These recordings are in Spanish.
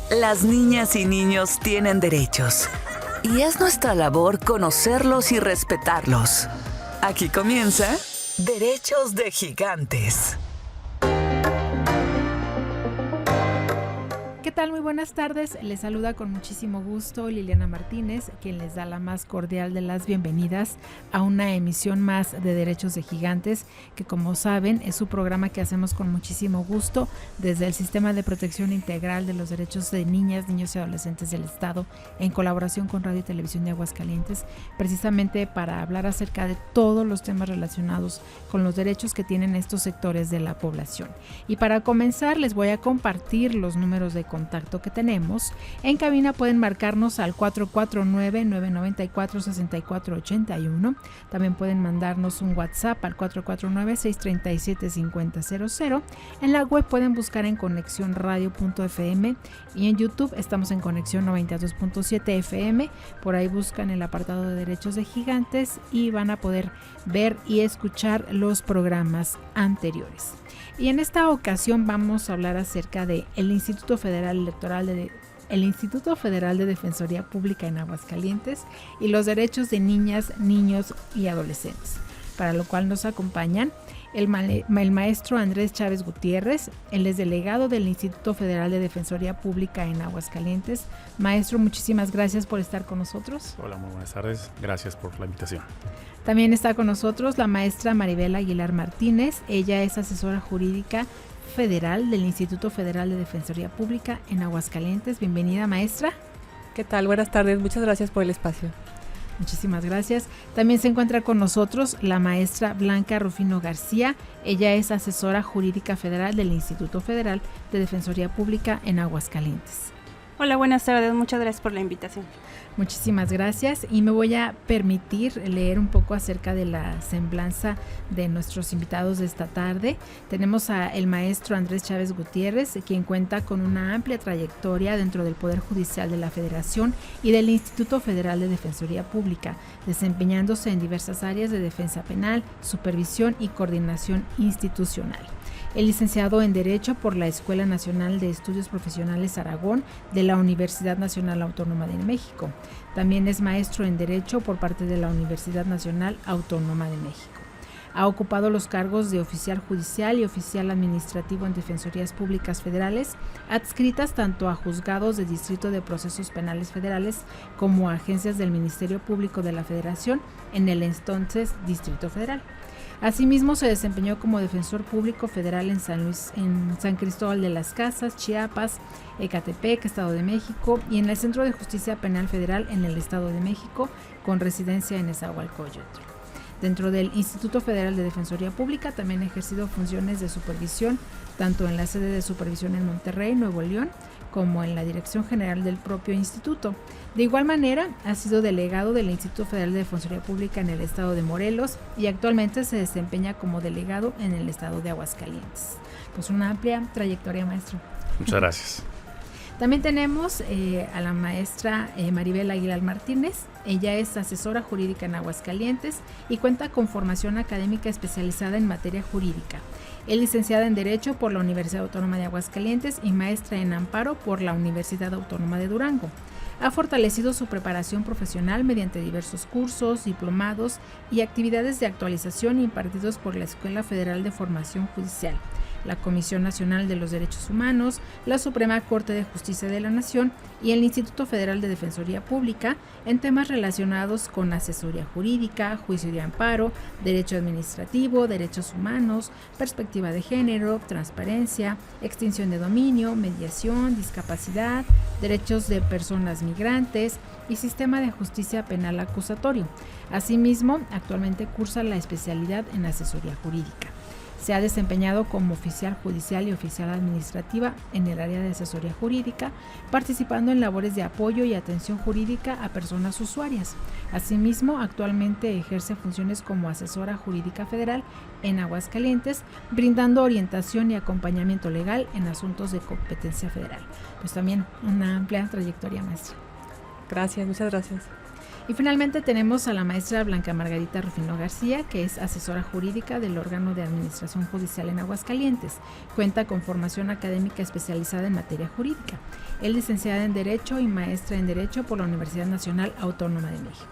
Las niñas y niños tienen derechos y es nuestra labor conocerlos y respetarlos. Aquí comienza Derechos de Gigantes. ¿Qué tal? Muy buenas tardes. Les saluda con muchísimo gusto Liliana Martínez, quien les da la más cordial de las bienvenidas a una emisión más de Derechos de Gigantes, que como saben es un programa que hacemos con muchísimo gusto desde el Sistema de Protección Integral de los Derechos de Niñas, Niños y Adolescentes del Estado, en colaboración con Radio y Televisión de Aguascalientes, precisamente para hablar acerca de todos los temas relacionados con los derechos que tienen estos sectores de la población. Y para comenzar les voy a compartir los números de contacto que tenemos. En cabina pueden marcarnos al 449-994-6481. También pueden mandarnos un WhatsApp al 449-637-5000. En la web pueden buscar en conexiónradio.fm y en YouTube estamos en Conexión 92.7 FM. Por ahí buscan el apartado de Derechos de Gigantes y van a poder ver y escuchar los programas anteriores. Y en esta ocasión vamos a hablar acerca de el Instituto Federal de Defensoría Pública en Aguascalientes y los derechos de niñas, niños y adolescentes, para lo cual nos acompañan el maestro Andrés Chávez Gutiérrez. Él es delegado del Instituto Federal de Defensoría Pública en Aguascalientes. Maestro, muchísimas gracias por estar con nosotros. Hola, muy buenas tardes. Gracias por la invitación. También está con nosotros la maestra Maribel Aguilar Martínez. Ella es asesora jurídica federal del Instituto Federal de Defensoría Pública en Aguascalientes. Bienvenida, maestra. ¿Qué tal? Buenas tardes. Muchas gracias por el espacio. Muchísimas gracias. También se encuentra con nosotros la maestra Blanca Rufino García. Ella es asesora jurídica federal del Instituto Federal de Defensoría Pública en Aguascalientes. Hola, buenas tardes. Muchas gracias por la invitación. Muchísimas gracias y me voy a permitir leer un poco acerca de la semblanza de nuestros invitados de esta tarde. Tenemos a el maestro Andrés Chávez Gutiérrez, quien cuenta con una amplia trayectoria dentro del Poder Judicial de la Federación y del Instituto Federal de Defensoría Pública, desempeñándose en diversas áreas de defensa penal, supervisión y coordinación institucional. Es licenciado en Derecho por la Escuela Nacional de Estudios Profesionales Aragón de la Universidad Nacional Autónoma de México. También es maestro en Derecho por parte de la Universidad Nacional Autónoma de México. Ha ocupado los cargos de oficial judicial y oficial administrativo en defensorías públicas federales, adscritas tanto a juzgados de Distrito de Procesos Penales Federales como a agencias del Ministerio Público de la Federación en el entonces Distrito Federal. Asimismo, se desempeñó como defensor público federal en San Cristóbal de las Casas, Chiapas, Ecatepec, Estado de México, y en el Centro de Justicia Penal Federal en el Estado de México, con residencia en Nezahualcóyotl. Dentro del Instituto Federal de Defensoría Pública también ha ejercido funciones de supervisión, tanto en la sede de supervisión en Monterrey, Nuevo León, como en la Dirección General del propio instituto. De igual manera, ha sido delegado del Instituto Federal de Defensoría Pública en el estado de Morelos y actualmente se desempeña como delegado en el estado de Aguascalientes. Pues una amplia trayectoria, maestro. Muchas gracias. También tenemos a la maestra Maribel Aguilar Martínez. Ella es asesora jurídica en Aguascalientes y cuenta con formación académica especializada en materia jurídica. Es licenciada en Derecho por la Universidad Autónoma de Aguascalientes y maestra en Amparo por la Universidad Autónoma de Durango. Ha fortalecido su preparación profesional mediante diversos cursos, diplomados y actividades de actualización impartidos por la Escuela Federal de Formación Judicial, la Comisión Nacional de los Derechos Humanos, la Suprema Corte de Justicia de la Nación y el Instituto Federal de Defensoría Pública en temas relacionados con asesoría jurídica, juicio de amparo, derecho administrativo, derechos humanos, perspectiva de género, transparencia, extinción de dominio, mediación, discapacidad, derechos de personas migrantes y sistema de justicia penal acusatorio. Asimismo, actualmente cursa la especialidad en asesoría jurídica. Se ha desempeñado como oficial judicial y oficial administrativa en el área de asesoría jurídica, participando en labores de apoyo y atención jurídica a personas usuarias. Asimismo, actualmente ejerce funciones como asesora jurídica federal en Aguascalientes, brindando orientación y acompañamiento legal en asuntos de competencia federal. Pues también una amplia trayectoria, maestra. Gracias, muchas gracias. Y finalmente tenemos a la maestra Blanca Margarita Rufino García, que es asesora jurídica del órgano de administración judicial en Aguascalientes. Cuenta con formación académica especializada en materia jurídica. Es licenciada en Derecho y maestra en Derecho por la Universidad Nacional Autónoma de México.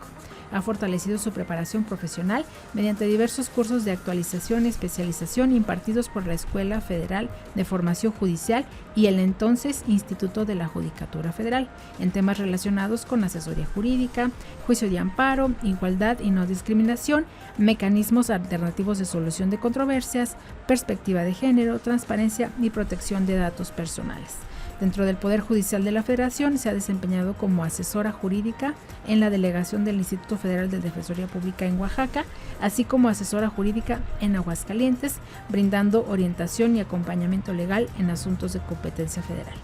Ha fortalecido su preparación profesional mediante diversos cursos de actualización y especialización impartidos por la Escuela Federal de Formación Judicial y el entonces Instituto de la Judicatura Federal, en temas relacionados con asesoría jurídica, juicio de amparo, igualdad y no discriminación, mecanismos alternativos de solución de controversias, perspectiva de género, transparencia y protección de datos personales. Dentro del Poder Judicial de la Federación se ha desempeñado como asesora jurídica en la delegación del Instituto Federal de Defensoría Pública en Oaxaca, así como asesora jurídica en Aguascalientes, brindando orientación y acompañamiento legal en asuntos de competencia federal.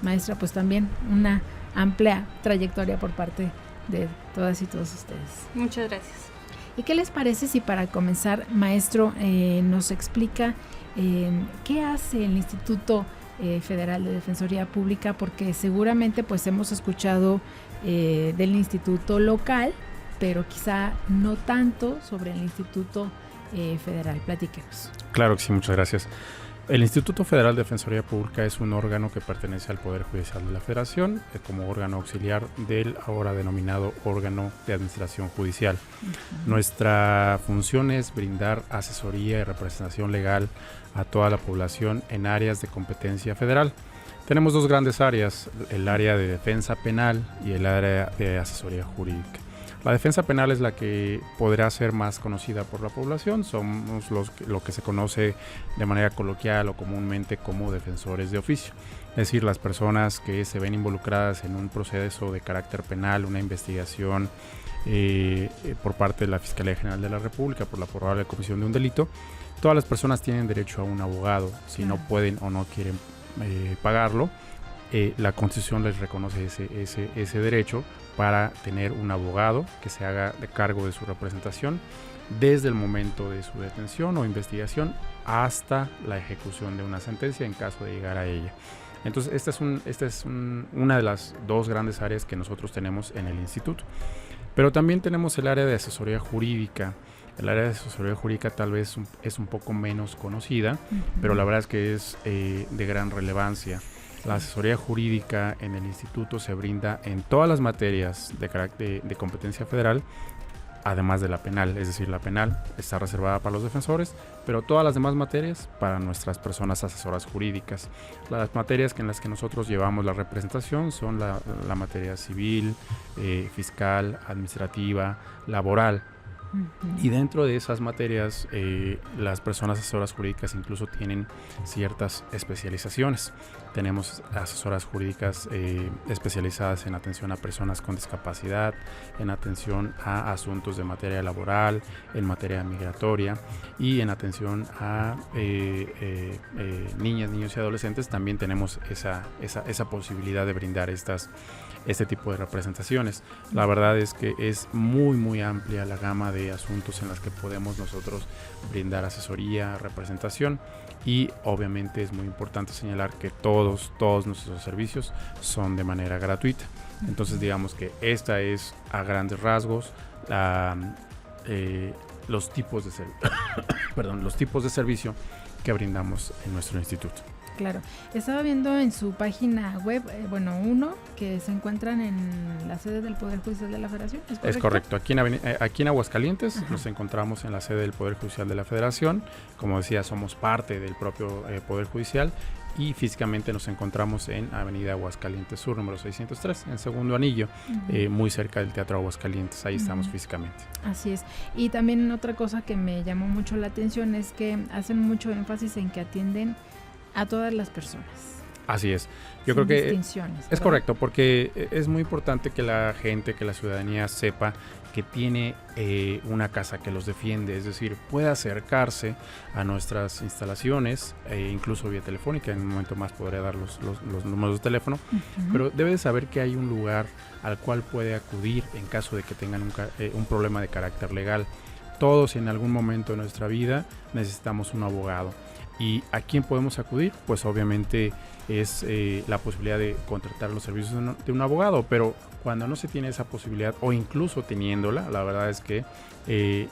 Maestra, pues también una amplia trayectoria por parte de todas y todos ustedes. Muchas gracias. ¿Y qué les parece si para comenzar, maestro, nos explica qué hace el Instituto Federal de Defensoría Pública? Porque seguramente pues hemos escuchado del instituto local, pero quizá no tanto sobre el Instituto Federal. Platíquenos. Claro que sí, muchas gracias. El Instituto Federal de Defensoría Pública es un órgano que pertenece al Poder Judicial de la Federación, como órgano auxiliar del ahora denominado órgano de administración judicial. Nuestra función es brindar asesoría y representación legal a toda la población en áreas de competencia federal. Tenemos dos grandes áreas, el área de defensa penal y el área de asesoría jurídica. La defensa penal es la que podrá ser más conocida por la población. Somos lo que se conoce de manera coloquial o comúnmente como defensores de oficio. Es decir, las personas que se ven involucradas en un proceso de carácter penal, una investigación por parte de la Fiscalía General de la República por la probable comisión de un delito. Todas las personas tienen derecho a un abogado. Si no pueden o no quieren pagarlo, la Constitución les reconoce ese derecho para tener un abogado que se haga de cargo de su representación desde el momento de su detención o investigación hasta la ejecución de una sentencia en caso de llegar a ella. Entonces, esta es una de las dos grandes áreas que nosotros tenemos en el instituto. Pero también tenemos el área de asesoría jurídica. El área de asesoría jurídica tal vez es un poco menos conocida, pero la verdad es que es de gran relevancia. La asesoría jurídica en el instituto se brinda en todas las materias de competencia federal, además de la penal. Es decir, la penal está reservada para los defensores, pero todas las demás materias para nuestras personas asesoras jurídicas. Las materias en las que nosotros llevamos la representación son la materia civil, fiscal, administrativa, laboral. Y dentro de esas materias, las personas asesoras jurídicas incluso tienen ciertas especializaciones. Tenemos asesoras jurídicas especializadas en atención a personas con discapacidad, en atención a asuntos de materia laboral, en materia migratoria y en atención a niñas, niños y adolescentes. También tenemos esa posibilidad de brindar este tipo de representaciones. La verdad es que es muy amplia la gama de asuntos en las que podemos nosotros brindar asesoría, representación, y obviamente es muy importante señalar que todos nuestros servicios son de manera gratuita. Entonces digamos que esta es a grandes rasgos los tipos de servicio que brindamos en nuestro instituto. Claro, estaba viendo en su página web, uno que se encuentran en la sede del Poder Judicial de la Federación. ¿Es correcto? Aquí en Aguascalientes nos encontramos en la sede del Poder Judicial de la Federación. Como decía, somos parte del propio Poder Judicial y físicamente nos encontramos en Avenida Aguascalientes Sur, número 603, en Segundo Anillo, muy cerca del Teatro Aguascalientes. Ahí estamos físicamente. Así es. Y también otra cosa que me llamó mucho la atención es que hacen mucho énfasis en que atienden a todas las personas. Así es. Yo creo que distinciones, es correcto, porque es muy importante que la gente, que la ciudadanía sepa que tiene una casa que los defiende, es decir, puede acercarse a nuestras instalaciones, incluso vía telefónica. En un momento más podré dar los números de teléfono, pero debe de saber que hay un lugar al cual puede acudir en caso de que tengan un problema de carácter legal. Todos en algún momento de nuestra vida necesitamos un abogado. ¿Y a quién podemos acudir? Pues obviamente es la posibilidad de contratar los servicios de un abogado, pero cuando no se tiene esa posibilidad o incluso teniéndola, la verdad es que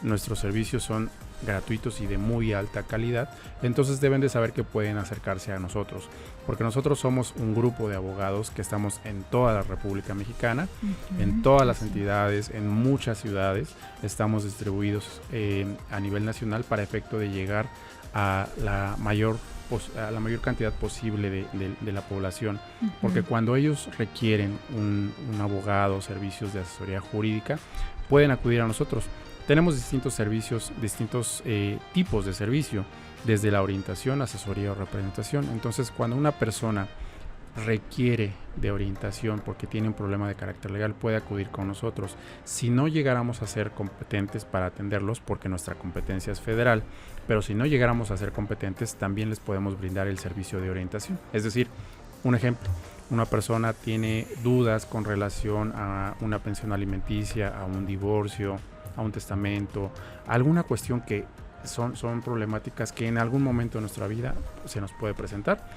nuestros servicios son gratuitos y de muy alta calidad, entonces deben de saber que pueden acercarse a nosotros, porque nosotros somos un grupo de abogados que estamos en toda la República Mexicana, en todas las entidades, en muchas ciudades, estamos distribuidos a nivel nacional para efecto de llegar a la mayor cantidad posible de la población, porque cuando ellos requieren un abogado, servicios de asesoría jurídica, pueden acudir a nosotros. Tenemos distintos servicios, distintos tipos de servicio, desde la orientación, asesoría o representación. Entonces, cuando una persona requiere de orientación porque tiene un problema de carácter legal, puede acudir con nosotros. Si no llegáramos a ser competentes para atenderlos, porque nuestra competencia es federal, pero si no llegáramos a ser competentes, también les podemos brindar el servicio de orientación. Es decir, un ejemplo, una persona tiene dudas con relación a una pensión alimenticia, a un divorcio, a un testamento, alguna cuestión que son problemáticas que en algún momento de nuestra vida se nos puede presentar.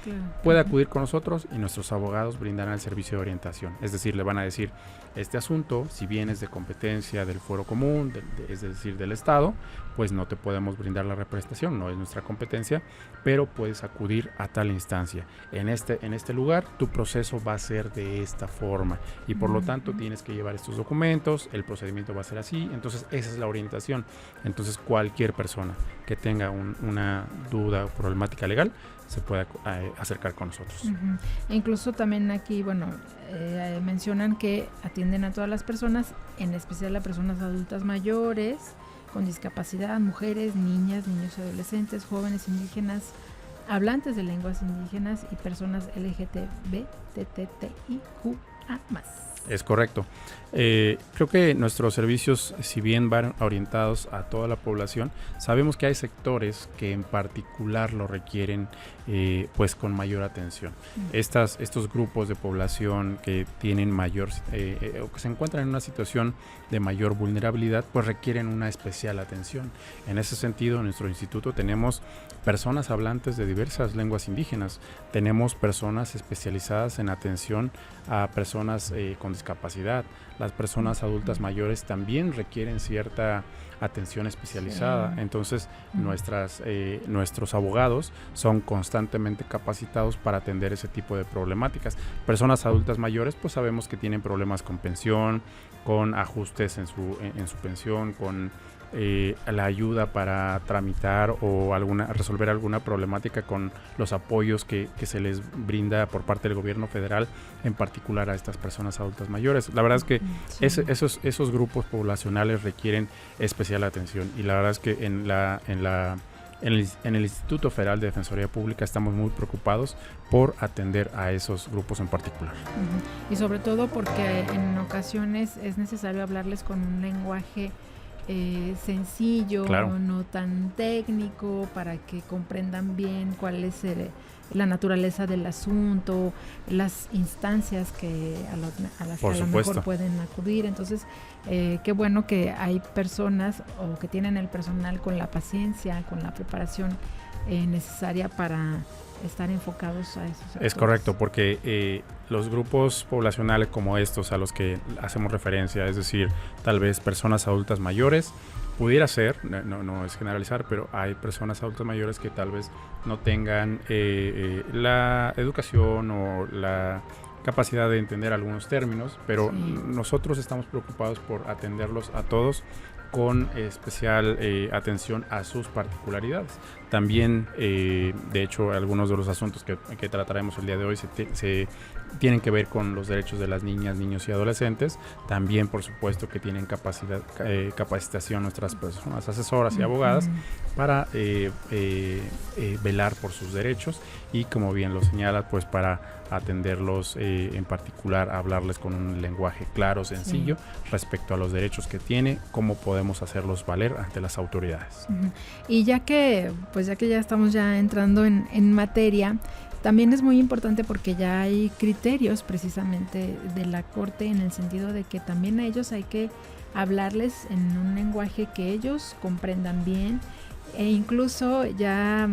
Puede acudir con nosotros y nuestros abogados brindarán el servicio de orientación. Es decir, le van a decir, este asunto, si bien es de competencia del fuero común, es decir, del Estado, pues no te podemos brindar la representación, no es nuestra competencia, pero puedes acudir a tal instancia. En este lugar, tu proceso va a ser de esta forma y por lo tanto tienes que llevar estos documentos, el procedimiento va a ser así, entonces esa es la orientación. Entonces cualquier persona que tenga una duda o problemática legal se puede acercar con nosotros. E incluso también aquí, mencionan que atienden a todas las personas, en especial a personas adultas mayores, con discapacidad, mujeres, niñas, niños y adolescentes, jóvenes indígenas, hablantes de lenguas indígenas y personas LGTB, TTIQA+. Es correcto. Creo que nuestros servicios, si bien van orientados a toda la población, sabemos que hay sectores que en particular lo requieren pues con mayor atención. Estos grupos de población que tienen o que se encuentran en una situación de mayor vulnerabilidad, pues requieren una especial atención. En ese sentido, en nuestro instituto tenemos personas hablantes de diversas lenguas indígenas, tenemos personas especializadas en atención a personas con discapacidad. Las personas adultas mayores también requieren cierta atención especializada. Entonces nuestros abogados son constantemente capacitados para atender ese tipo de problemáticas. Personas adultas mayores, pues sabemos que tienen problemas con pensión, con ajustes en su pensión, con la ayuda para tramitar o resolver alguna problemática con los apoyos que se les brinda por parte del gobierno federal, en particular a estas personas adultas mayores. La verdad es que esos grupos poblacionales requieren especial atención, y la verdad es que en el Instituto Federal de Defensoría Pública estamos muy preocupados por atender a esos grupos en particular. Y sobre todo porque en ocasiones es necesario hablarles con un lenguaje sencillo, claro, no tan técnico, para que comprendan bien cuál es la naturaleza del asunto, las instancias a las que a lo mejor pueden acudir. Entonces, qué bueno que hay personas o que tienen el personal con la paciencia, con la preparación necesaria para estar enfocados a esos sectores. Es correcto, porque los grupos poblacionales como estos a los que hacemos referencia, es decir, tal vez personas adultas mayores, pudiera ser, no es generalizar, pero hay personas adultas mayores que tal vez no tengan la educación o la capacidad de entender algunos términos, pero nosotros estamos preocupados por atenderlos a todos con especial atención a sus particularidades. También, de hecho, algunos de los asuntos que trataremos el día de hoy se tienen que ver con los derechos de las niñas, niños y adolescentes. También, por supuesto, que tienen capacitación nuestras personas asesoras y abogadas para velar por sus derechos y, como bien lo señala, pues para atenderlos, en particular hablarles con un lenguaje claro, sencillo, respecto a los derechos que tiene, cómo podemos hacerlos valer ante las autoridades. Y ya que ya estamos entrando en materia, también es muy importante porque ya hay criterios precisamente de la Corte, en el sentido de que también a ellos hay que hablarles en un lenguaje que ellos comprendan bien E incluso ya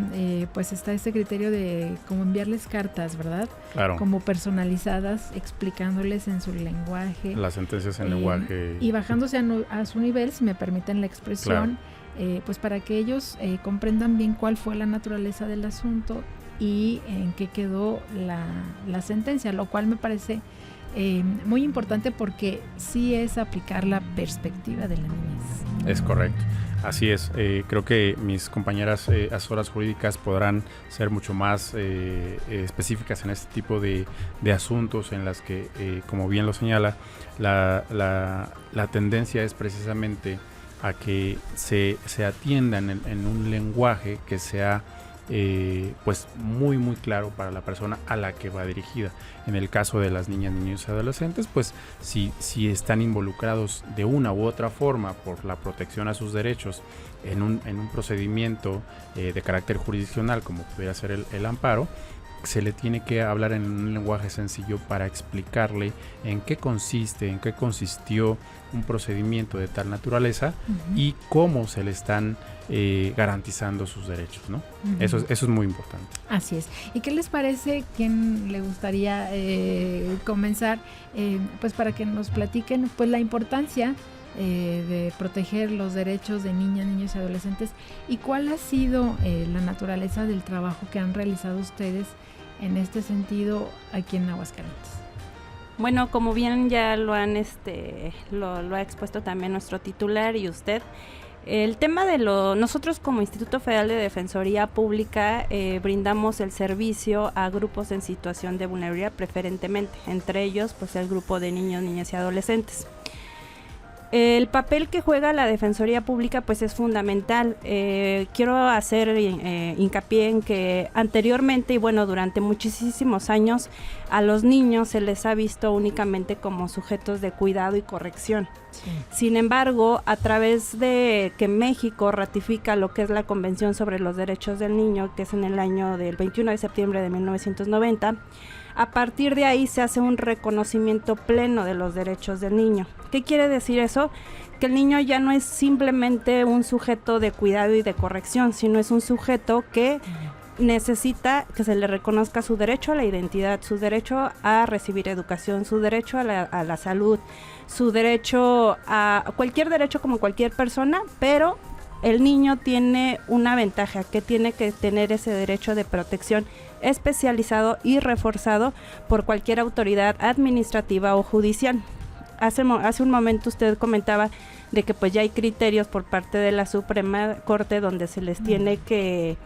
pues está ese criterio de como enviarles cartas, ¿verdad? Claro. Como personalizadas, explicándoles en su lenguaje. Las sentencias en lenguaje. Y bajándose a su nivel, si me permiten la expresión, pues para que ellos comprendan bien cuál fue la naturaleza del asunto y en qué quedó la sentencia, lo cual me parece muy importante porque sí es aplicar la perspectiva de la niñez. Es correcto. Así es, creo que mis compañeras asesoras jurídicas podrán ser mucho más específicas en este tipo de asuntos en las que, como bien lo señala, la tendencia es precisamente a que se atiendan en un lenguaje que sea pues muy claro para la persona a la que va dirigida. En el caso de las niñas, niños y adolescentes, pues si están involucrados de una u otra forma por la protección a sus derechos en un procedimiento de carácter jurisdiccional, como pudiera ser el amparo, se le tiene que hablar en un lenguaje sencillo para explicarle en qué consiste, en qué consistió un procedimiento de tal naturaleza y cómo se le están garantizando sus derechos, ¿no? Eso es muy importante. Así es. ¿Y qué les parece? ¿Quién le gustaría comenzar? Pues para que nos platiquen pues la importancia de proteger los derechos de niñas, niños y adolescentes y cuál ha sido la naturaleza del trabajo que han realizado ustedes en este sentido aquí en Aguascalientes. Bueno, como bien ya lo han lo ha expuesto también nuestro titular y usted, el tema de nosotros como Instituto Federal de Defensoría Pública brindamos el servicio a grupos en situación de vulnerabilidad preferentemente, entre ellos pues el grupo de niños, niñas y adolescentes. El papel que juega la Defensoría Pública pues es fundamental. Quiero hacer hincapié en que anteriormente y bueno, durante muchísimos años a los niños se les ha visto únicamente como sujetos de cuidado y corrección. Sí. Sin embargo, a través de que México ratifica lo que es la Convención sobre los Derechos del Niño, que es en el año del 21 de septiembre de 1990, a partir de ahí se hace un reconocimiento pleno de los derechos del niño. ¿Qué quiere decir eso? Que el niño ya no es simplemente un sujeto de cuidado y de corrección, sino es un sujeto que necesita que se le reconozca su derecho a la identidad, su derecho a recibir educación, su derecho a la salud, su derecho a cualquier derecho como cualquier persona, pero el niño tiene una ventaja, que tiene que tener ese derecho de protección especializado y reforzado por cualquier autoridad administrativa o judicial. Hace un momento usted comentaba de que pues ya hay criterios por parte de la Suprema Corte donde se les tiene que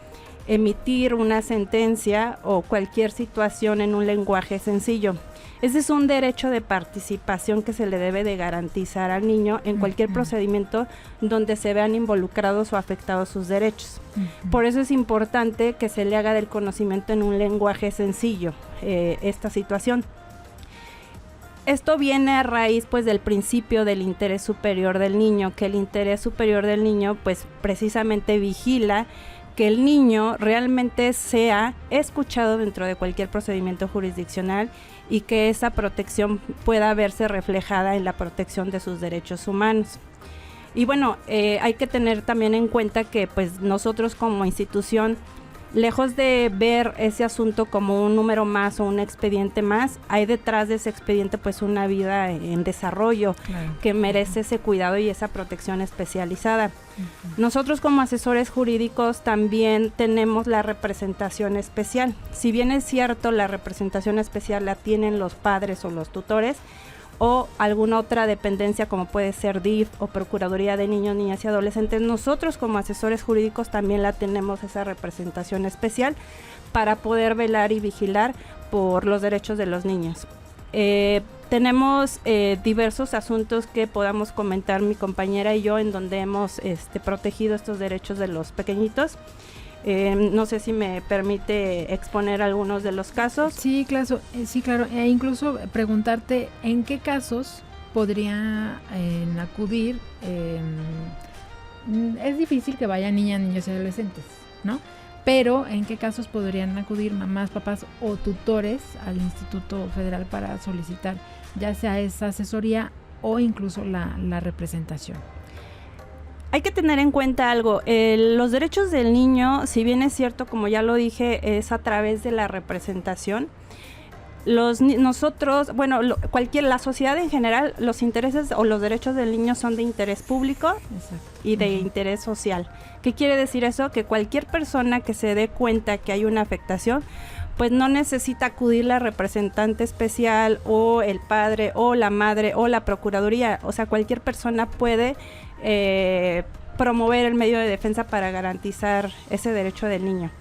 emitir una sentencia o cualquier situación en un lenguaje sencillo. Ese es un derecho de participación que se le debe de garantizar al niño en cualquier procedimiento donde se vean involucrados o afectados sus derechos. Por eso es importante que se le haga del conocimiento en un lenguaje sencillo esta situación. Esto viene a raíz pues del principio del interés superior del niño, que el interés superior del niño pues precisamente vigila que el niño realmente sea escuchado dentro de cualquier procedimiento jurisdiccional y que esa protección pueda verse reflejada en la protección de sus derechos humanos. Y bueno, hay que tener también en cuenta que pues nosotros como institución, lejos de ver ese asunto como un número más o un expediente más, hay detrás de ese expediente pues una vida en desarrollo, claro, que merece ese cuidado y esa protección especializada. Nosotros como asesores jurídicos también tenemos la representación especial. Si bien es cierto, la representación especial la tienen los padres o los tutores o alguna otra dependencia como puede ser DIF o Procuraduría de Niños, Niñas y Adolescentes, nosotros como asesores jurídicos también la tenemos esa representación especial para poder velar y vigilar por los derechos de los niños. Tenemos diversos asuntos que podamos comentar mi compañera y yo en donde hemos protegido estos derechos de los pequeñitos. No sé si me permite exponer algunos de los casos. Sí, claro, e incluso preguntarte en qué casos podrían acudir. Es difícil que vayan niñas, niños y adolescentes, ¿no? Pero en qué casos podrían acudir mamás, papás o tutores al Instituto Federal para solicitar ya sea esa asesoría o incluso la representación. Hay que tener en cuenta algo, los derechos del niño, si bien es cierto, como ya lo dije, es a través de la representación. Nosotros, bueno, la sociedad en general, los intereses o los derechos del niño son de interés público. Exacto. Y de interés social. ¿Qué quiere decir eso? Que cualquier persona que se dé cuenta que hay una afectación, pues no necesita acudir la representante especial o el padre o la madre o la procuraduría. O sea, cualquier persona puede promover el medio de defensa para garantizar ese derecho del niño.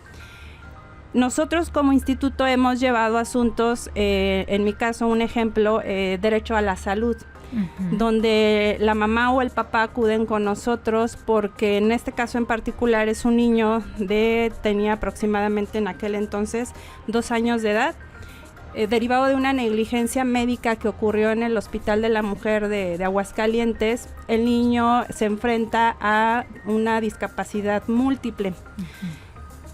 Nosotros como instituto hemos llevado asuntos, en mi caso un ejemplo, derecho a la salud, donde la mamá o el papá acuden con nosotros porque en este caso en particular es un niño tenía aproximadamente en aquel entonces 2 años de edad, derivado de una negligencia médica que ocurrió en el Hospital de la Mujer de Aguascalientes. El niño se enfrenta a una discapacidad múltiple.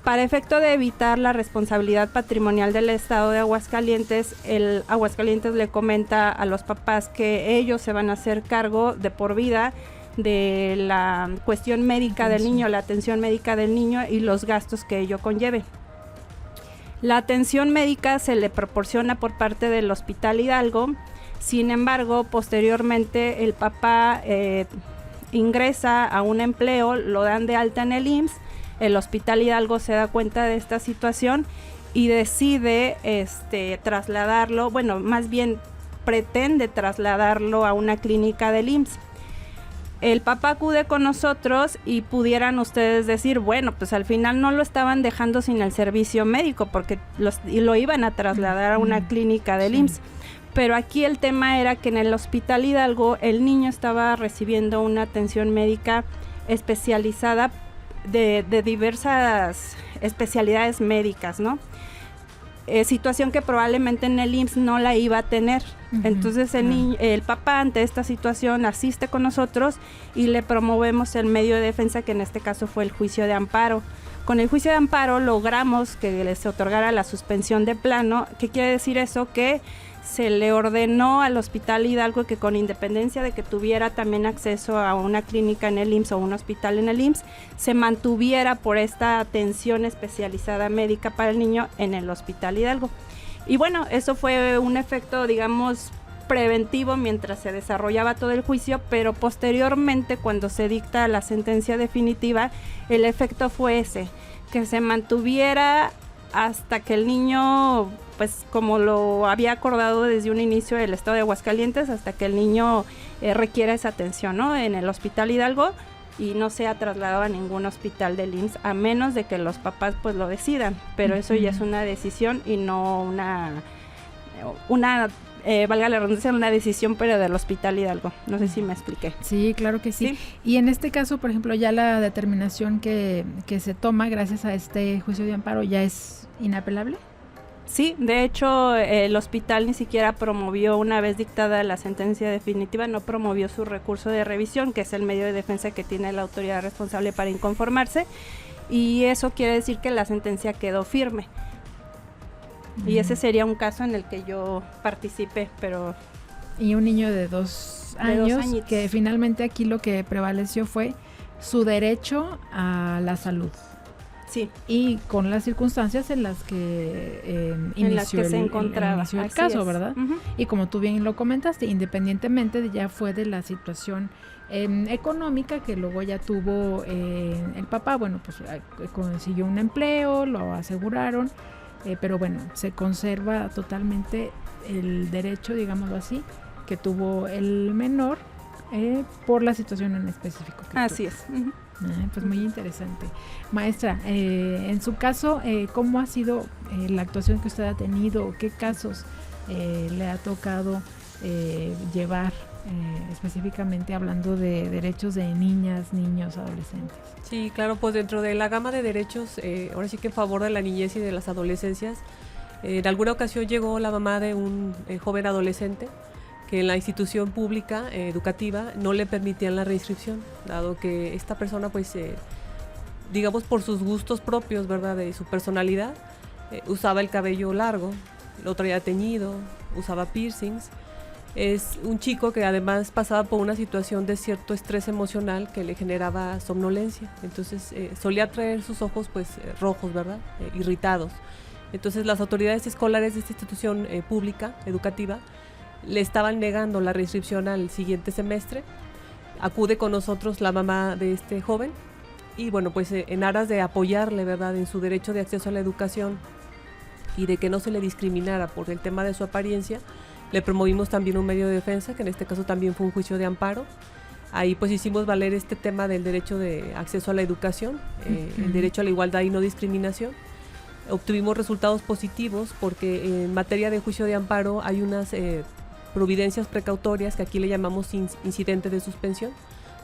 Para efecto de evitar la responsabilidad patrimonial del Estado de Aguascalientes, el Aguascalientes le comenta a los papás que ellos se van a hacer cargo de por vida de la cuestión médica del niño, la atención médica del niño y los gastos que ello conlleve. La atención médica se le proporciona por parte del Hospital Hidalgo. Sin embargo, posteriormente el papá ingresa a un empleo, lo dan de alta en el IMSS. El Hospital Hidalgo se da cuenta de esta situación y decide trasladarlo, bueno, más bien pretende trasladarlo a una clínica del IMSS. El papá acude con nosotros y pudieran ustedes decir, bueno, pues al final no lo estaban dejando sin el servicio médico porque lo iban a trasladar a una clínica del IMSS. Pero aquí el tema era que en el Hospital Hidalgo el niño estaba recibiendo una atención médica especializada de diversas especialidades médicas, ¿no? Situación que probablemente en el IMSS no la iba a tener. Entonces el papá ante esta situación asiste con nosotros y le promovemos el medio de defensa, que en este caso fue el juicio de amparo. Con el juicio de amparo logramos que les otorgara la suspensión de plano. ¿Qué quiere decir eso? Que se le ordenó al Hospital Hidalgo que con independencia de que tuviera también acceso a una clínica en el IMSS o un hospital en el IMSS, se mantuviera por esta atención especializada médica para el niño en el Hospital Hidalgo. Y bueno, eso fue un efecto, digamos, preventivo mientras se desarrollaba todo el juicio, pero posteriormente, cuando se dicta la sentencia definitiva, el efecto fue ese, que se mantuviera hasta que el niño, pues como lo había acordado desde un inicio el Estado de Aguascalientes, hasta que el niño requiera esa atención, ¿no? En el Hospital Hidalgo, y no sea trasladado a ningún hospital del IMSS, a menos de que los papás pues lo decidan, pero eso ya es una decisión y no una valga la redundancia, una decisión pero del Hospital Hidalgo. No sé si me expliqué. Sí, claro que sí. Y en este caso, por ejemplo, ya la determinación que se toma gracias a este juicio de amparo ya es inapelable. Sí, de hecho el hospital ni siquiera promovió, una vez dictada la sentencia definitiva, no promovió su recurso de revisión, que es el medio de defensa que tiene la autoridad responsable para inconformarse, y eso quiere decir que la sentencia quedó firme. Y ese sería un caso en el que yo participé, pero... Y un niño de 2 años, que finalmente aquí lo que prevaleció fue su derecho a la salud. Sí. Y con las circunstancias en las que inició el caso, ¿verdad? Y como tú bien lo comentaste, independientemente ya fue de la situación económica que luego ya tuvo el papá, bueno, pues consiguió un empleo, lo aseguraron, pero bueno, se conserva totalmente el derecho, digámoslo así, que tuvo el menor por la situación en específico. Así es. Pues muy interesante. Maestra, en su caso, ¿cómo ha sido la actuación que usted ha tenido? ¿Qué casos le ha tocado llevar, específicamente hablando de derechos de niñas, niños, adolescentes? Sí, claro, pues dentro de la gama de derechos, ahora sí que en favor de la niñez y de las adolescencias, en alguna ocasión llegó la mamá de un joven adolescente que en la institución pública educativa no le permitían la reinscripción, dado que esta persona, pues, digamos por sus gustos propios, ¿verdad?, de su personalidad, usaba el cabello largo, lo traía teñido, usaba piercings, Es un chico que además pasaba por una situación de cierto estrés emocional que le generaba somnolencia. Entonces solía traer sus ojos pues rojos, ¿verdad? Irritados. Entonces las autoridades escolares de esta institución pública, educativa, le estaban negando la reinscripción al siguiente semestre. Acude con nosotros la mamá de este joven y bueno, pues en aras de apoyarle, ¿verdad?, en su derecho de acceso a la educación y de que no se le discriminara por el tema de su apariencia, le promovimos también un medio de defensa, que en este caso también fue un juicio de amparo. Ahí pues hicimos valer este tema del derecho de acceso a la educación, el derecho a la igualdad y no discriminación. Obtuvimos resultados positivos porque en materia de juicio de amparo hay unas providencias precautorias que aquí le llamamos incidente de suspensión.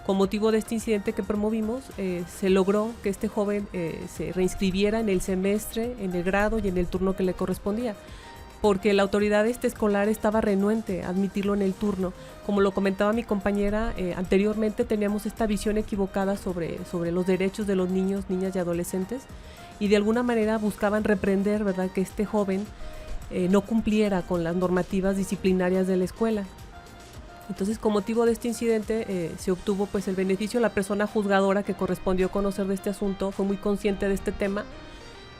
Con motivo de este incidente que promovimos, se logró que este joven se reinscribiera en el semestre, en el grado y en el turno que le correspondía, porque la autoridad escolar estaba renuente a admitirlo en el turno. Como lo comentaba mi compañera, anteriormente teníamos esta visión equivocada sobre los derechos de los niños, niñas y adolescentes, y de alguna manera buscaban reprender, ¿verdad?, que este joven no cumpliera con las normativas disciplinarias de la escuela. Entonces, con motivo de este incidente, se obtuvo pues el beneficio. La persona juzgadora que correspondió conocer de este asunto fue muy consciente de este tema.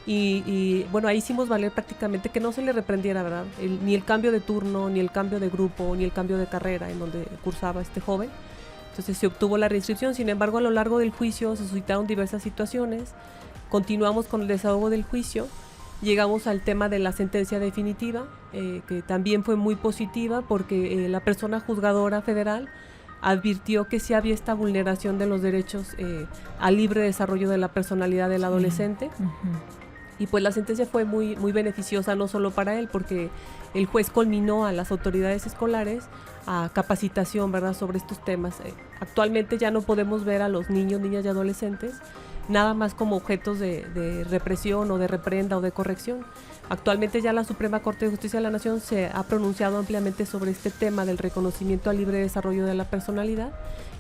Y bueno, ahí hicimos valer prácticamente que no se le reprendiera, ¿verdad?, ni el cambio de turno, ni el cambio de grupo, ni el cambio de carrera en donde cursaba este joven. Entonces se obtuvo la reinscripción. Sin embargo, a lo largo del juicio se suscitaron diversas situaciones. Continuamos con el desahogo del juicio. Llegamos al tema de la sentencia definitiva, que también fue muy positiva porque la persona juzgadora federal advirtió que sí había esta vulneración de los derechos al libre desarrollo de la personalidad del adolescente. Y pues la sentencia fue muy, muy beneficiosa, no solo para él, porque el juez conminó a las autoridades escolares a capacitación, ¿verdad?, sobre estos temas. Actualmente ya no podemos ver a los niños, niñas y adolescentes nada más como objetos de represión o de reprenda o de corrección. Actualmente ya la Suprema Corte de Justicia de la Nación se ha pronunciado ampliamente sobre este tema del reconocimiento al libre desarrollo de la personalidad,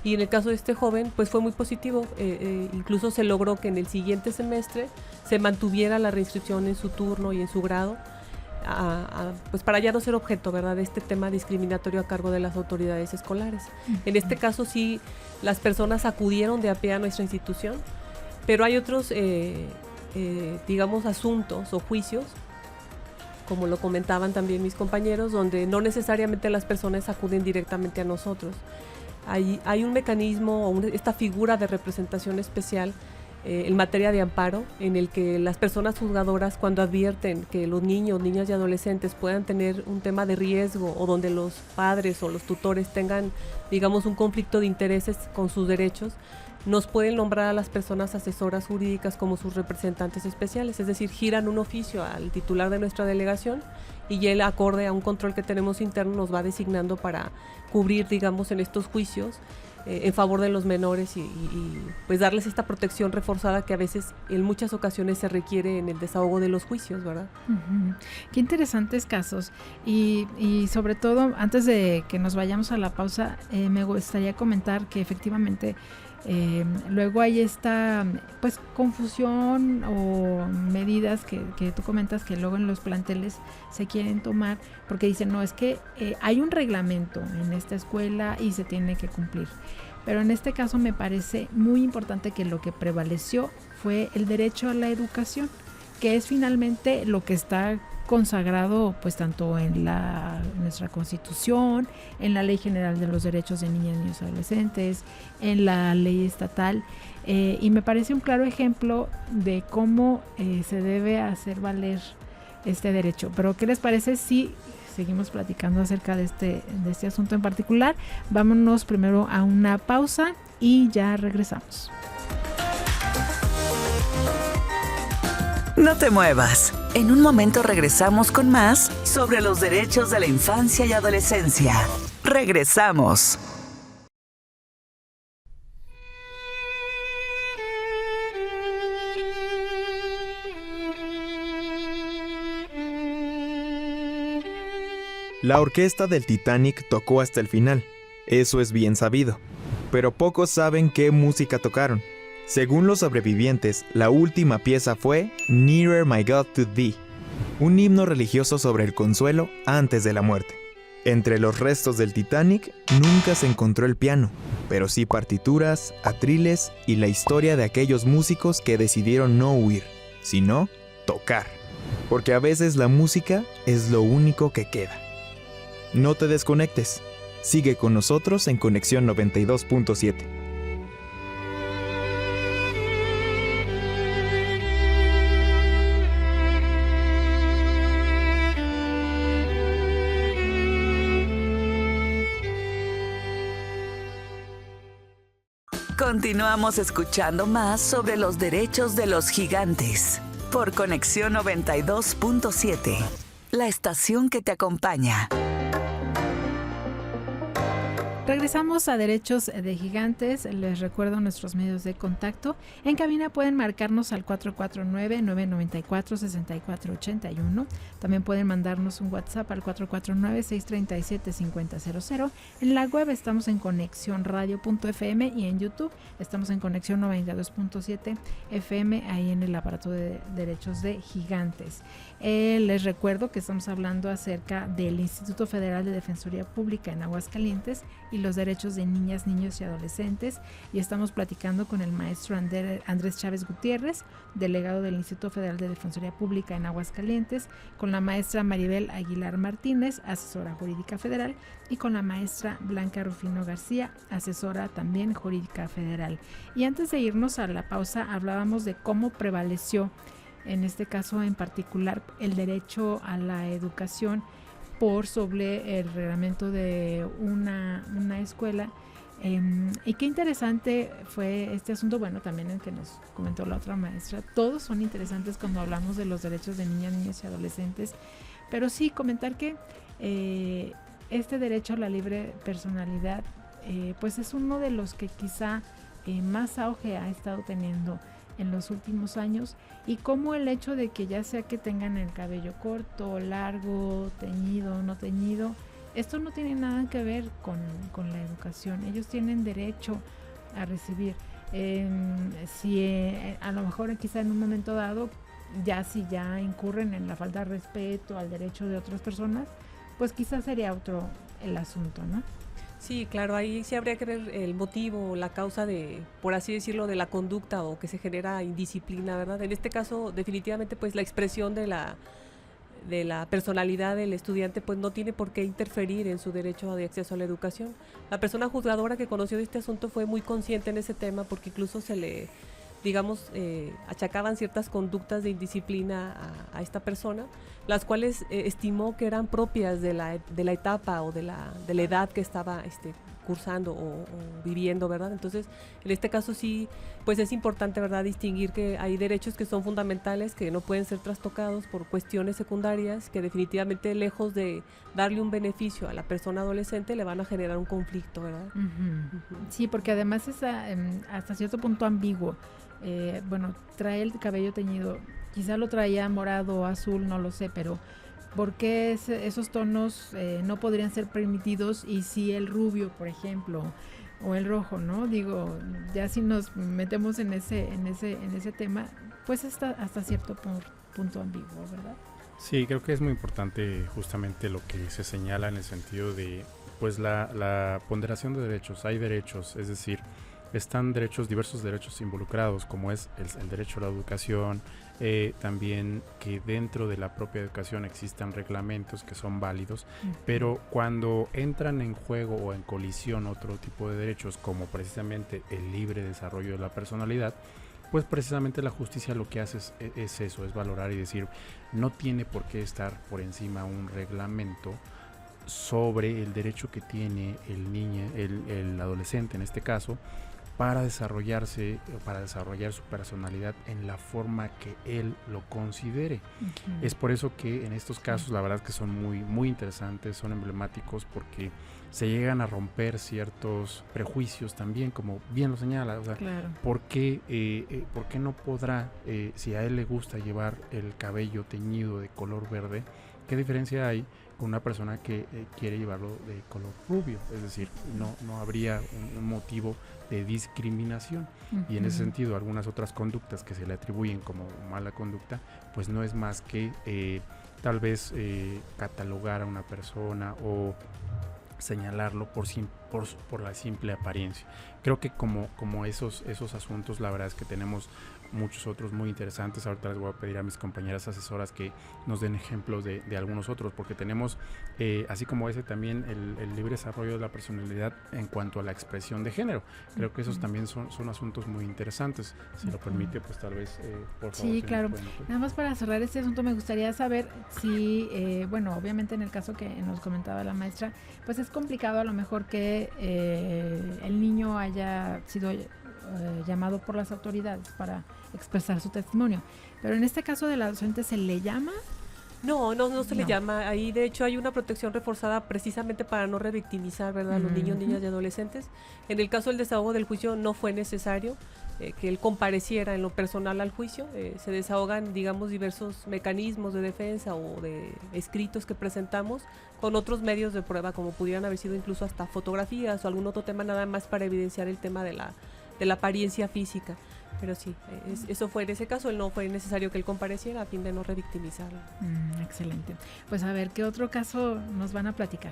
y en el caso de este joven pues fue muy positivo. Incluso se logró que en el siguiente semestre se mantuviera la reinscripción en su turno y en su grado, pues para ya no ser objeto, ¿verdad?, de este tema discriminatorio a cargo de las autoridades escolares. En este caso sí, las personas acudieron de a pie a nuestra institución, pero hay otros, digamos, asuntos o juicios, como lo comentaban también mis compañeros, donde no necesariamente las personas acuden directamente a nosotros. Hay un mecanismo, esta figura de representación especial en materia de amparo, en el que las personas juzgadoras, cuando advierten que los niños, niñas y adolescentes puedan tener un tema de riesgo, o donde los padres o los tutores tengan, digamos, un conflicto de intereses con sus derechos, nos pueden nombrar a las personas asesoras jurídicas como sus representantes especiales, es decir, giran un oficio al titular de nuestra delegación y él, acorde a un control que tenemos interno, nos va designando para cubrir, digamos, en estos juicios en favor de los menores y pues darles esta protección reforzada que a veces en muchas ocasiones se requiere en el desahogo de los juicios, ¿verdad? Qué interesantes casos, y sobre todo, antes de que nos vayamos a la pausa, me gustaría comentar que efectivamente luego hay esta pues confusión o medidas que tú comentas que luego en los planteles se quieren tomar porque dicen, no, es que hay un reglamento en esta escuela y se tiene que cumplir, pero en este caso me parece muy importante que lo que prevaleció fue el derecho a la educación, que es finalmente lo que está consagrado pues tanto en nuestra Constitución, en la Ley General de los Derechos de Niñas, Niños y Adolescentes, en la ley estatal, y me parece un claro ejemplo de cómo se debe hacer valer este derecho. Pero ¿qué les parece si seguimos platicando acerca de este asunto en particular? Vámonos primero a una pausa y ya regresamos. No te muevas. En un momento regresamos con más sobre los derechos de la infancia y adolescencia. Regresamos. La orquesta del Titanic tocó hasta el final, eso es bien sabido, pero pocos saben qué música tocaron. Según los sobrevivientes, la última pieza fue Nearer My God to Thee, un himno religioso sobre el consuelo antes de la muerte. Entre los restos del Titanic nunca se encontró el piano, pero sí partituras, atriles y la historia de aquellos músicos que decidieron no huir, sino tocar. Porque a veces la música es lo único que queda. No te desconectes. Sigue con nosotros en Conexión 92.7. Continuamos escuchando más sobre los derechos de los gigantes por Conexión 92.7, la estación que te acompaña. Regresamos a Derechos de Gigantes. Les recuerdo nuestros medios de contacto. En cabina pueden marcarnos al 449-994-6481. También pueden mandarnos un WhatsApp al 449-637-5000. En la web estamos en conexiónradio.fm y en YouTube estamos en Conexión 92.7 FM, ahí en el aparato de Derechos de Gigantes. Les recuerdo que estamos hablando acerca del Instituto Federal de Defensoría Pública en Aguascalientes y los derechos de niñas, niños y adolescentes, y estamos platicando con el maestro Andrés Chávez Gutiérrez, delegado del Instituto Federal de Defensoría Pública en Aguascalientes, con la maestra Maribel Aguilar Martínez, asesora jurídica federal, y con la maestra Blanca Rufino García, asesora también jurídica federal. Y antes de irnos a la pausa, hablábamos de cómo prevaleció, en este caso en particular, el derecho a la educación por sobre el reglamento de una escuela. Y qué interesante fue este asunto, bueno, también el que nos comentó la otra maestra. Todos son interesantes cuando hablamos de los derechos de niñas, niños y adolescentes, pero sí comentar que este derecho a la libre personalidad pues es uno de los que quizá más auge ha estado teniendo en los últimos años, y como el hecho de que ya sea que tengan el cabello corto, largo, teñido, no teñido, esto no tiene nada que ver con la educación. Ellos tienen derecho a recibir. Si a lo mejor quizá en un momento dado, si ya incurren en la falta de respeto al derecho de otras personas, pues quizás sería otro el asunto, ¿no? Sí, claro, ahí sí habría que ver el motivo, la causa de, por así decirlo, de la conducta o que se genera indisciplina, ¿verdad? En este caso, definitivamente, pues la expresión de la personalidad del estudiante pues no tiene por qué interferir en su derecho de acceso a la educación. La persona juzgadora que conoció de este asunto fue muy consciente en ese tema, porque incluso se le, digamos, achacaban ciertas conductas de indisciplina a esta persona, las cuales estimó que eran propias de la etapa o de la edad que estaba cursando o viviendo, ¿verdad? Entonces, en este caso sí, pues es importante, ¿verdad?, distinguir que hay derechos que son fundamentales, que no pueden ser trastocados por cuestiones secundarias, que definitivamente, lejos de darle un beneficio a la persona adolescente, le van a generar un conflicto, ¿verdad? Uh-huh. Sí, porque además es hasta cierto punto ambiguo. Bueno, trae el cabello teñido, quizá lo traía morado o azul, no lo sé, pero ¿por qué esos tonos no podrían ser permitidos? Y si el rubio, por ejemplo, o el rojo, ¿no? Digo, ya si nos metemos en ese tema, pues está hasta cierto punto ambiguo, ¿verdad? Sí, creo que es muy importante justamente lo que se señala en el sentido de, pues, la ponderación de derechos. Hay derechos, es decir, están diversos derechos involucrados, como es el derecho a la educación, también que dentro de la propia educación existan reglamentos que son válidos, pero cuando entran en juego o en colisión otro tipo de derechos, como precisamente el libre desarrollo de la personalidad, pues precisamente la justicia lo que hace es eso, es valorar y decir, no tiene por qué estar por encima un reglamento sobre el derecho que tiene el adolescente en este caso, para desarrollarse, para desarrollar su personalidad en la forma que él lo considere. Uh-huh. Es por eso que en estos casos la verdad que son muy, muy interesantes, son emblemáticos, porque se llegan a romper ciertos prejuicios también, como bien lo señala. O sea, claro. ¿Por qué no podrá, si a él le gusta llevar el cabello teñido de color verde, qué diferencia hay con una persona que quiere llevarlo de color rubio? Es decir, no habría un motivo de discriminación. Uh-huh. Y en ese sentido, algunas otras conductas que se le atribuyen como mala conducta, pues no es más que tal vez catalogar a una persona o señalarlo por la simple apariencia. Creo que como esos asuntos, la verdad es que tenemos muchos otros muy interesantes. Ahorita les voy a pedir a mis compañeras asesoras que nos den ejemplos de algunos otros, porque tenemos, así como ese, también el libre desarrollo de la personalidad en cuanto a la expresión de género. Creo que esos también son asuntos muy interesantes. Si lo permite, pues tal vez, por favor. Sí, claro. Nada más para cerrar este asunto, me gustaría saber si, bueno, obviamente en el caso que nos comentaba la maestra, pues es complicado a lo mejor que el niño haya sido llamado por las autoridades para expresar su testimonio. Pero en este caso del adolescente, ¿se le llama? No se le llama. Ahí, de hecho, hay una protección reforzada precisamente para no revictimizar, ¿verdad?, a los niños, niñas y adolescentes. En el caso del desahogo del juicio, no fue necesario que él compareciera en lo personal al juicio. Se desahogan, digamos, diversos mecanismos de defensa o de escritos que presentamos con otros medios de prueba, como pudieran haber sido incluso hasta fotografías o algún otro tema, nada más para evidenciar el tema de la apariencia física. Pero sí, eso fue en ese caso, no fue necesario que él compareciera a fin de no revictimizarlo. Excelente. Pues a ver, ¿qué otro caso nos van a platicar?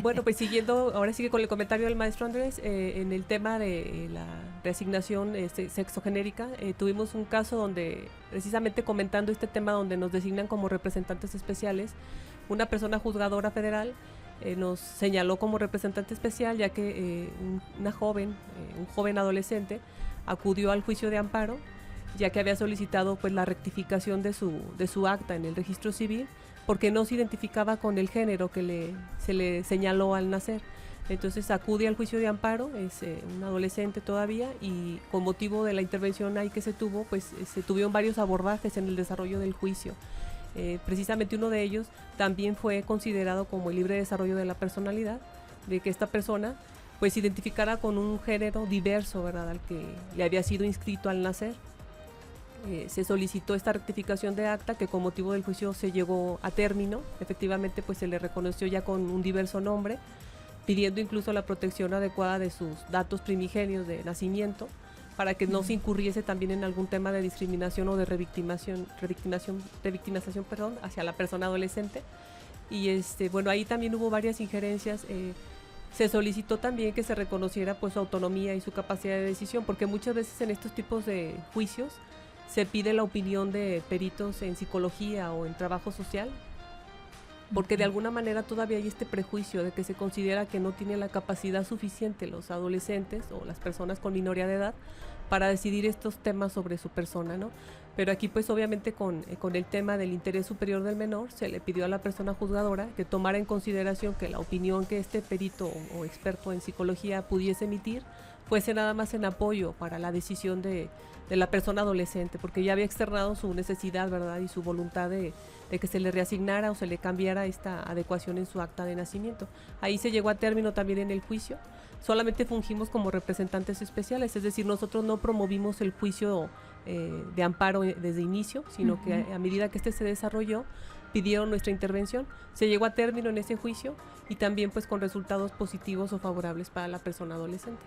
Bueno, pues siguiendo, ahora sigue con el comentario del maestro Andrés, en el tema de la reasignación sexogenérica, tuvimos un caso donde, precisamente comentando este tema donde nos designan como representantes especiales, una persona juzgadora federal nos señaló como representante especial, ya que un joven adolescente acudió al juicio de amparo, ya que había solicitado pues la rectificación de su acta en el registro civil, porque no se identificaba con el género que se le señaló al nacer. Entonces acude al juicio de amparo, es un adolescente todavía, y con motivo de la intervención ahí que se tuvo, pues se tuvieron varios abordajes en el desarrollo del juicio. Precisamente uno de ellos también fue considerado como el libre desarrollo de la personalidad, de que esta persona pues se identificara con un género diverso, ¿verdad?, al que le había sido inscrito al nacer. Se solicitó esta rectificación de acta, que con motivo del juicio se llegó a término. Efectivamente, pues se le reconoció ya con un diverso nombre, pidiendo incluso la protección adecuada de sus datos primigenios de nacimiento, para que no se incurriese también en algún tema de discriminación o de revictimización hacia la persona adolescente. Y bueno, ahí también hubo varias injerencias. Se solicitó también que se reconociera pues su autonomía y su capacidad de decisión, porque muchas veces en estos tipos de juicios se pide la opinión de peritos en psicología o en trabajo social, porque de alguna manera todavía hay este prejuicio de que se considera que no tienen la capacidad suficiente los adolescentes o las personas con minoría de edad para decidir estos temas sobre su persona, ¿no? Pero aquí pues obviamente con el tema del interés superior del menor, se le pidió a la persona juzgadora que tomara en consideración que la opinión que este perito o experto en psicología pudiese emitir fuese nada más en apoyo para la decisión de la persona adolescente, porque ya había externado su necesidad, ¿verdad?, y su voluntad de que se le reasignara o se le cambiara esta adecuación en su acta de nacimiento. Ahí se llegó a término también en el juicio. Solamente fungimos como representantes especiales, es decir, nosotros no promovimos el juicio de amparo desde inicio, sino que a medida que este se desarrolló, pidieron nuestra intervención, se llegó a término en ese juicio y también pues con resultados positivos o favorables para la persona adolescente.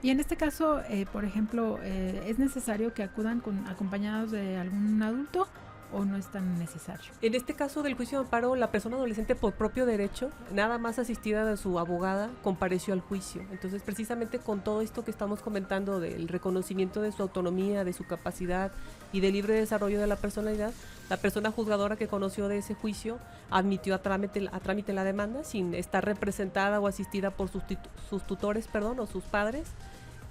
Y en este caso, por ejemplo, ¿es necesario que acudan acompañados de algún adulto o no es tan necesario? En este caso del juicio de amparo, la persona adolescente por propio derecho, nada más asistida de su abogada, compareció al juicio. Entonces, precisamente con todo esto que estamos comentando del reconocimiento de su autonomía, de su capacidad y del libre desarrollo de la personalidad, la persona juzgadora que conoció de ese juicio admitió a trámite la demanda sin estar representada o asistida por sus tutores, o sus padres.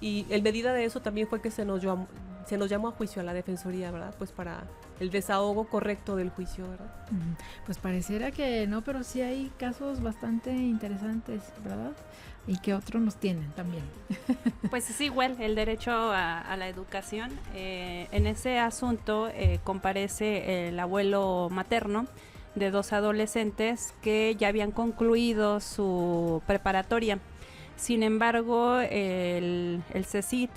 Y en medida de eso también fue que se nos llamó a juicio a la Defensoría, ¿verdad? Pues para el desahogo correcto del juicio, ¿verdad? Pues pareciera que no, pero sí hay casos bastante interesantes, ¿verdad? Y que otros nos tienen también. Pues es igual, el derecho a la educación. En ese asunto comparece el abuelo materno de dos adolescentes que ya habían concluido su preparatoria. Sin embargo, el CECIT,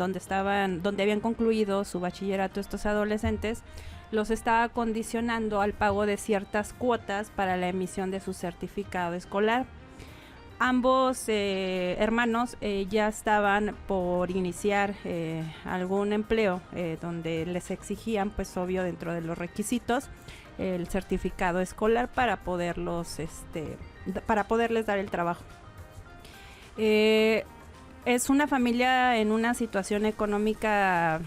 donde habían concluido su bachillerato estos adolescentes, los estaba condicionando al pago de ciertas cuotas para la emisión de su certificado escolar. ambos hermanos ya estaban por iniciar algún empleo donde les exigían, pues obvio dentro de los requisitos, el certificado escolar para poderles dar el trabajo. Es una familia en una situación económica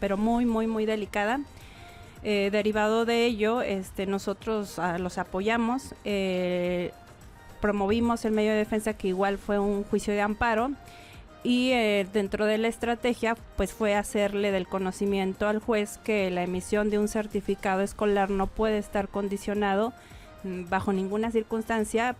pero muy muy muy delicada. Derivado de ello, nosotros los apoyamos, promovimos el medio de defensa, que igual fue un juicio de amparo, y dentro de la estrategia pues fue hacerle del conocimiento al juez que la emisión de un certificado escolar no puede estar condicionado bajo ninguna circunstancia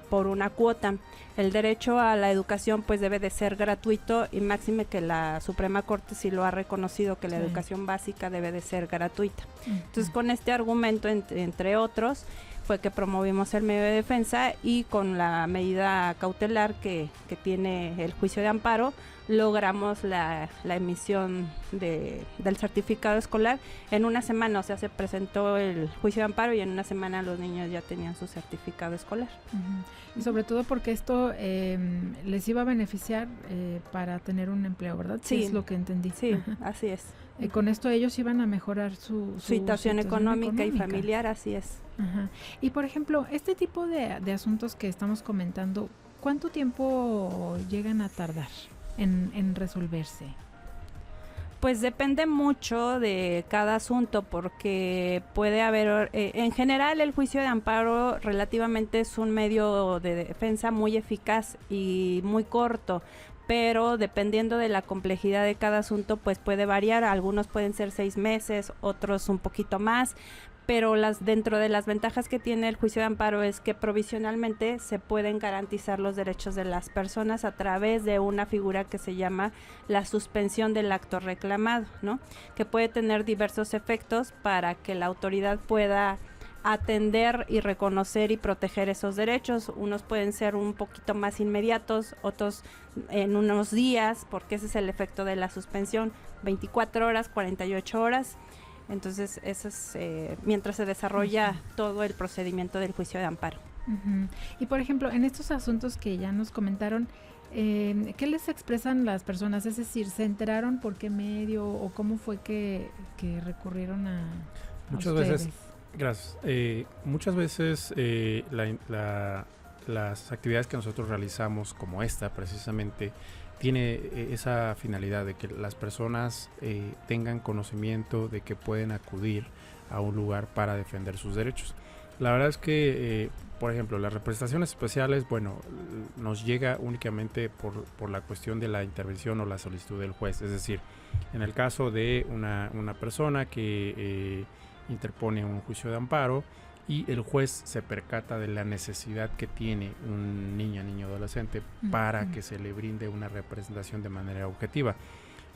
por una cuota. El derecho a la educación pues debe de ser gratuito, y máxime que la Suprema Corte sí lo ha reconocido, que la educación básica debe de ser gratuita. Entonces, con este argumento, entre otros, fue que promovimos el medio de defensa, y con la medida cautelar que tiene el juicio de amparo, logramos la emisión del certificado escolar en una semana. O sea, se presentó el juicio de amparo y en una semana los niños ya tenían su certificado escolar. Y sobre todo porque esto les iba a beneficiar para tener un empleo, ¿verdad? Sí, es lo que entendí. Sí, así es. Con esto ellos iban a mejorar su situación económica y familiar, así es. Ajá. Y por ejemplo, este tipo de asuntos que estamos comentando, ¿cuánto tiempo llegan a tardar en resolverse? Pues depende mucho de cada asunto, porque puede haber, en general el juicio de amparo relativamente es un medio de defensa muy eficaz y muy corto, pero dependiendo de la complejidad de cada asunto pues puede variar. Algunos pueden ser 6 meses, otros un poquito más, pero dentro de las ventajas que tiene el juicio de amparo es que provisionalmente se pueden garantizar los derechos de las personas a través de una figura que se llama la suspensión del acto reclamado, ¿no? Que puede tener diversos efectos para que la autoridad pueda atender y reconocer y proteger esos derechos. Unos pueden ser un poquito más inmediatos, otros en unos días, porque ese es el efecto de la suspensión, 24 horas, 48 horas. Entonces, eso es mientras se desarrolla todo el procedimiento del juicio de amparo. Y por ejemplo, en estos asuntos que ya nos comentaron, ¿qué les expresan las personas? Es decir, ¿se enteraron por qué medio o cómo fue que recurrieron a muchas ustedes? Veces, gracias. Muchas veces las actividades que nosotros realizamos, como esta precisamente, tiene esa finalidad de que las personas tengan conocimiento de que pueden acudir a un lugar para defender sus derechos. La verdad es que, por ejemplo, las representaciones especiales, bueno, nos llega únicamente por la cuestión de la intervención o la solicitud del juez. Es decir, en el caso de una persona que interpone un juicio de amparo y el juez se percata de la necesidad que tiene un niño adolescente para que se le brinde una representación de manera objetiva.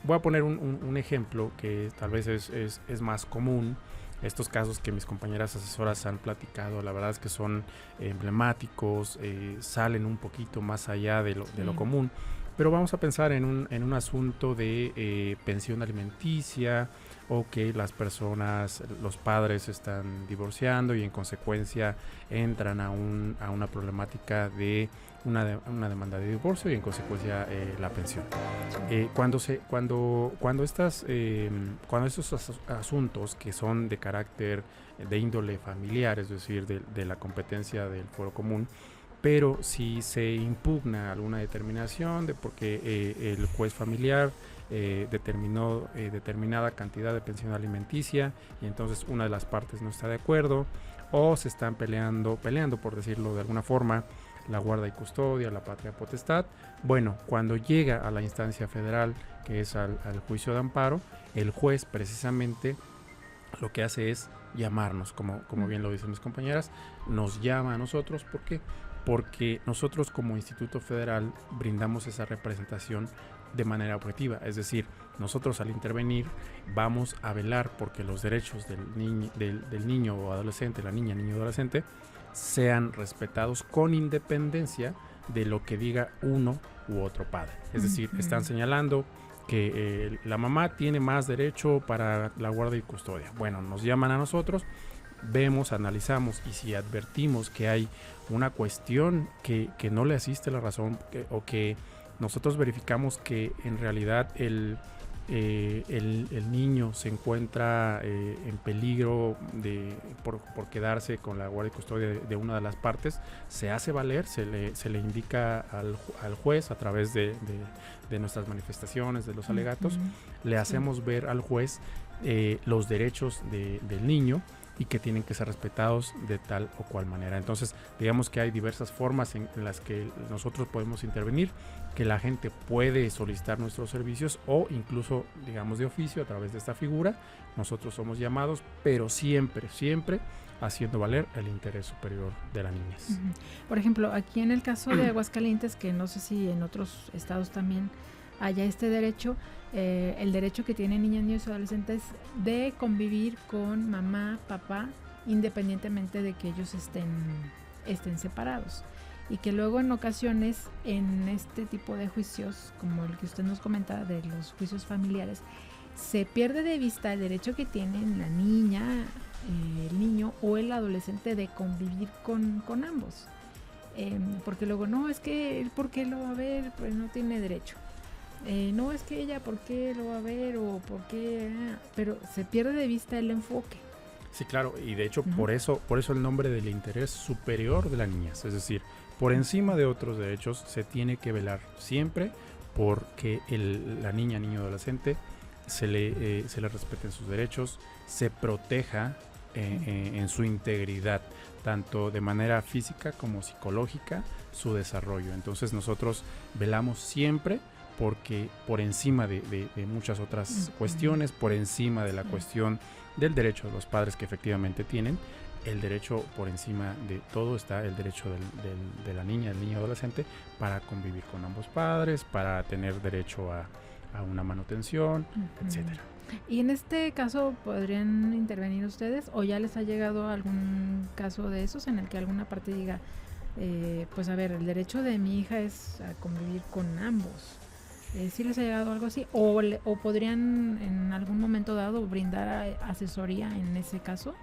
Voy a poner un ejemplo que tal vez es más común. Estos casos que mis compañeras asesoras han platicado, la verdad es que son emblemáticos, salen un poquito más allá de lo común. Pero vamos a pensar en un asunto de pensión alimenticia, o que las personas, los padres están divorciando y en consecuencia entran a una problemática de una demanda de divorcio y en consecuencia la pensión. Cuando estos asuntos que son de carácter de índole familiar, es decir, de la competencia del fuero común, pero si se impugna alguna determinación de porque el juez familiar determinó determinada cantidad de pensión alimenticia y entonces una de las partes no está de acuerdo, o se están peleando por decirlo de alguna forma, la guarda y custodia, la patria potestad. Bueno, cuando llega a la instancia federal, que es al juicio de amparo, el juez precisamente lo que hace es llamarnos, como bien lo dicen mis compañeras, nos llama a nosotros. ¿Por qué? Porque nosotros como Instituto Federal brindamos esa representación de manera objetiva, es decir, nosotros al intervenir vamos a velar porque los derechos del niño o adolescente, la niña, niño o adolescente, sean respetados con independencia de lo que diga uno u otro padre. Es decir, están señalando que la mamá tiene más derecho para la guarda y custodia. Bueno, nos llaman a nosotros, vemos, analizamos y si advertimos que hay una cuestión que no le asiste la razón o que nosotros verificamos que en realidad el niño se encuentra en peligro por quedarse con la guardia y custodia de una de las partes, se hace valer, se le indica al juez a través de nuestras manifestaciones, de los alegatos, le hacemos ver al juez los derechos del niño y que tienen que ser respetados de tal o cual manera. Entonces, digamos que hay diversas formas en las que nosotros podemos intervenir, que la gente puede solicitar nuestros servicios o incluso, digamos, de oficio a través de esta figura. Nosotros somos llamados, pero siempre haciendo valer el interés superior de la niñez. Por ejemplo, aquí en el caso de Aguascalientes, que no sé si en otros estados también haya este derecho, el derecho que tienen niñas, niños y adolescentes de convivir con mamá, papá, independientemente de que ellos estén separados. Y que luego en ocasiones en este tipo de juicios, como el que usted nos comenta de los juicios familiares, se pierde de vista el derecho que tienen la niña, el niño o el adolescente de convivir con ambos. Porque luego, no, es que él, ¿por qué lo va a ver? Pues no tiene derecho. No, es que ella, ¿por qué lo va a ver? O ¿por qué? Pero se pierde de vista el enfoque. Sí, claro, y de hecho por eso el nombre del interés superior de la niñez, es decir, por encima de otros derechos se tiene que velar siempre porque la niña, niño, adolescente se le respeten sus derechos, se proteja en su integridad, tanto de manera física como psicológica, su desarrollo. Entonces nosotros velamos siempre porque por encima de muchas otras cuestiones, por encima de la cuestión del derecho de los padres que efectivamente tienen, el derecho por encima de todo está el derecho de la niña, del niño adolescente para convivir con ambos padres, para tener derecho a una manutención, etcétera. Y en este caso, ¿podrían intervenir ustedes o ya les ha llegado algún caso de esos en el que alguna parte diga, pues a ver, el derecho de mi hija es a convivir con ambos? ¿Sí les ha llegado algo así? ¿O podrían en algún momento dado brindar asesoría en ese caso?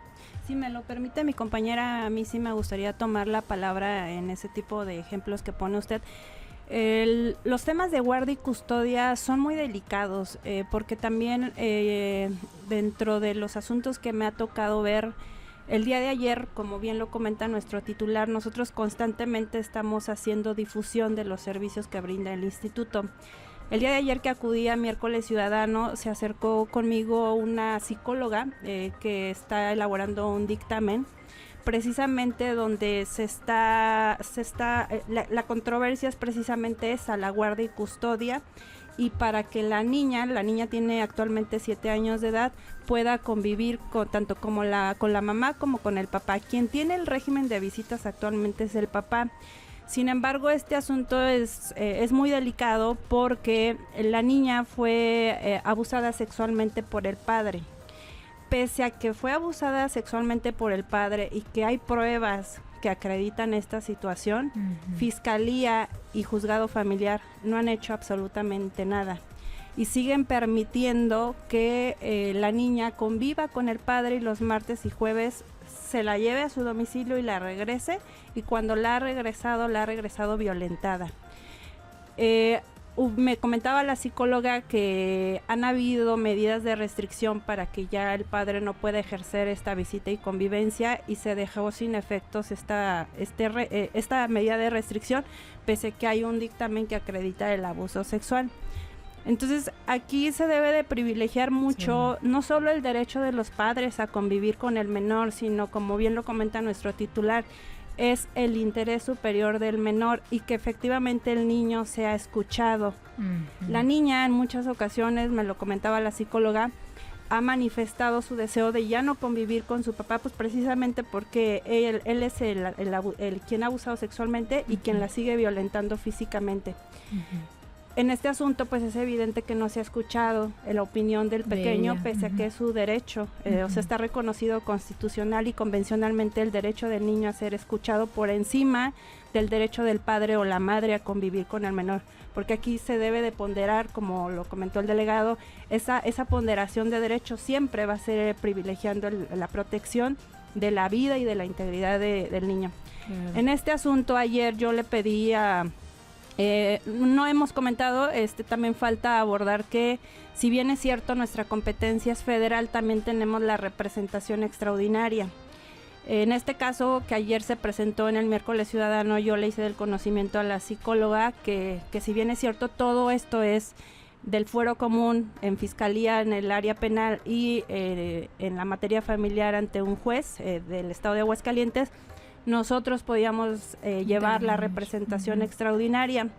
Si me lo permite mi compañera, a mí sí me gustaría tomar la palabra en ese tipo de ejemplos que pone usted. Los temas de guardia y custodia son muy delicados porque también dentro de los asuntos que me ha tocado ver el día de ayer, como bien lo comenta nuestro titular, nosotros constantemente estamos haciendo difusión de los servicios que brinda el instituto. El día de ayer que acudí a Miércoles Ciudadano, se acercó conmigo una psicóloga que está elaborando un dictamen, precisamente donde la controversia es precisamente esa, la guardia y custodia, y para que la niña tiene actualmente 7 años de edad, pueda convivir tanto con la mamá como con el papá. Quien tiene el régimen de visitas actualmente es el papá. Sin embargo, este asunto es muy delicado porque la niña fue abusada sexualmente por el padre. Pese a que fue abusada sexualmente por el padre y que hay pruebas que acreditan esta situación, Fiscalía y Juzgado Familiar no han hecho absolutamente nada. Y siguen permitiendo que la niña conviva con el padre y los martes y jueves se la lleve a su domicilio y la regrese, y cuando la ha regresado violentada. Me comentaba la psicóloga que han habido medidas de restricción para que ya el padre no pueda ejercer esta visita y convivencia, y se dejó sin efectos esta medida de restricción, pese que hay un dictamen que acredita el abuso sexual. Entonces aquí se debe de privilegiar mucho, no solo el derecho de los padres a convivir con el menor, sino, como bien lo comenta nuestro titular, es el interés superior del menor y que efectivamente el niño sea escuchado. La niña en muchas ocasiones, me lo comentaba la psicóloga, ha manifestado su deseo de ya no convivir con su papá, pues precisamente porque él es el quien ha abusado sexualmente y quien la sigue violentando físicamente. En este asunto, pues es evidente que no se ha escuchado la opinión del pequeño, pese a que es su derecho. O sea, está reconocido constitucional y convencionalmente el derecho del niño a ser escuchado por encima del derecho del padre o la madre a convivir con el menor. Porque aquí se debe de ponderar, como lo comentó el delegado, esa ponderación de derechos siempre va a ser privilegiando la protección de la vida y de la integridad del niño. Claro. En este asunto, ayer yo le pedí no hemos comentado, también falta abordar que, si bien es cierto, nuestra competencia es federal, también tenemos la representación extraordinaria. En este caso, que ayer se presentó en el Miércoles Ciudadano, yo le hice del conocimiento a la psicóloga que si bien es cierto, todo esto es del fuero común en fiscalía, en el área penal y en la materia familiar ante un juez del estado de Aguascalientes, nosotros podíamos llevar la representación extraordinaria.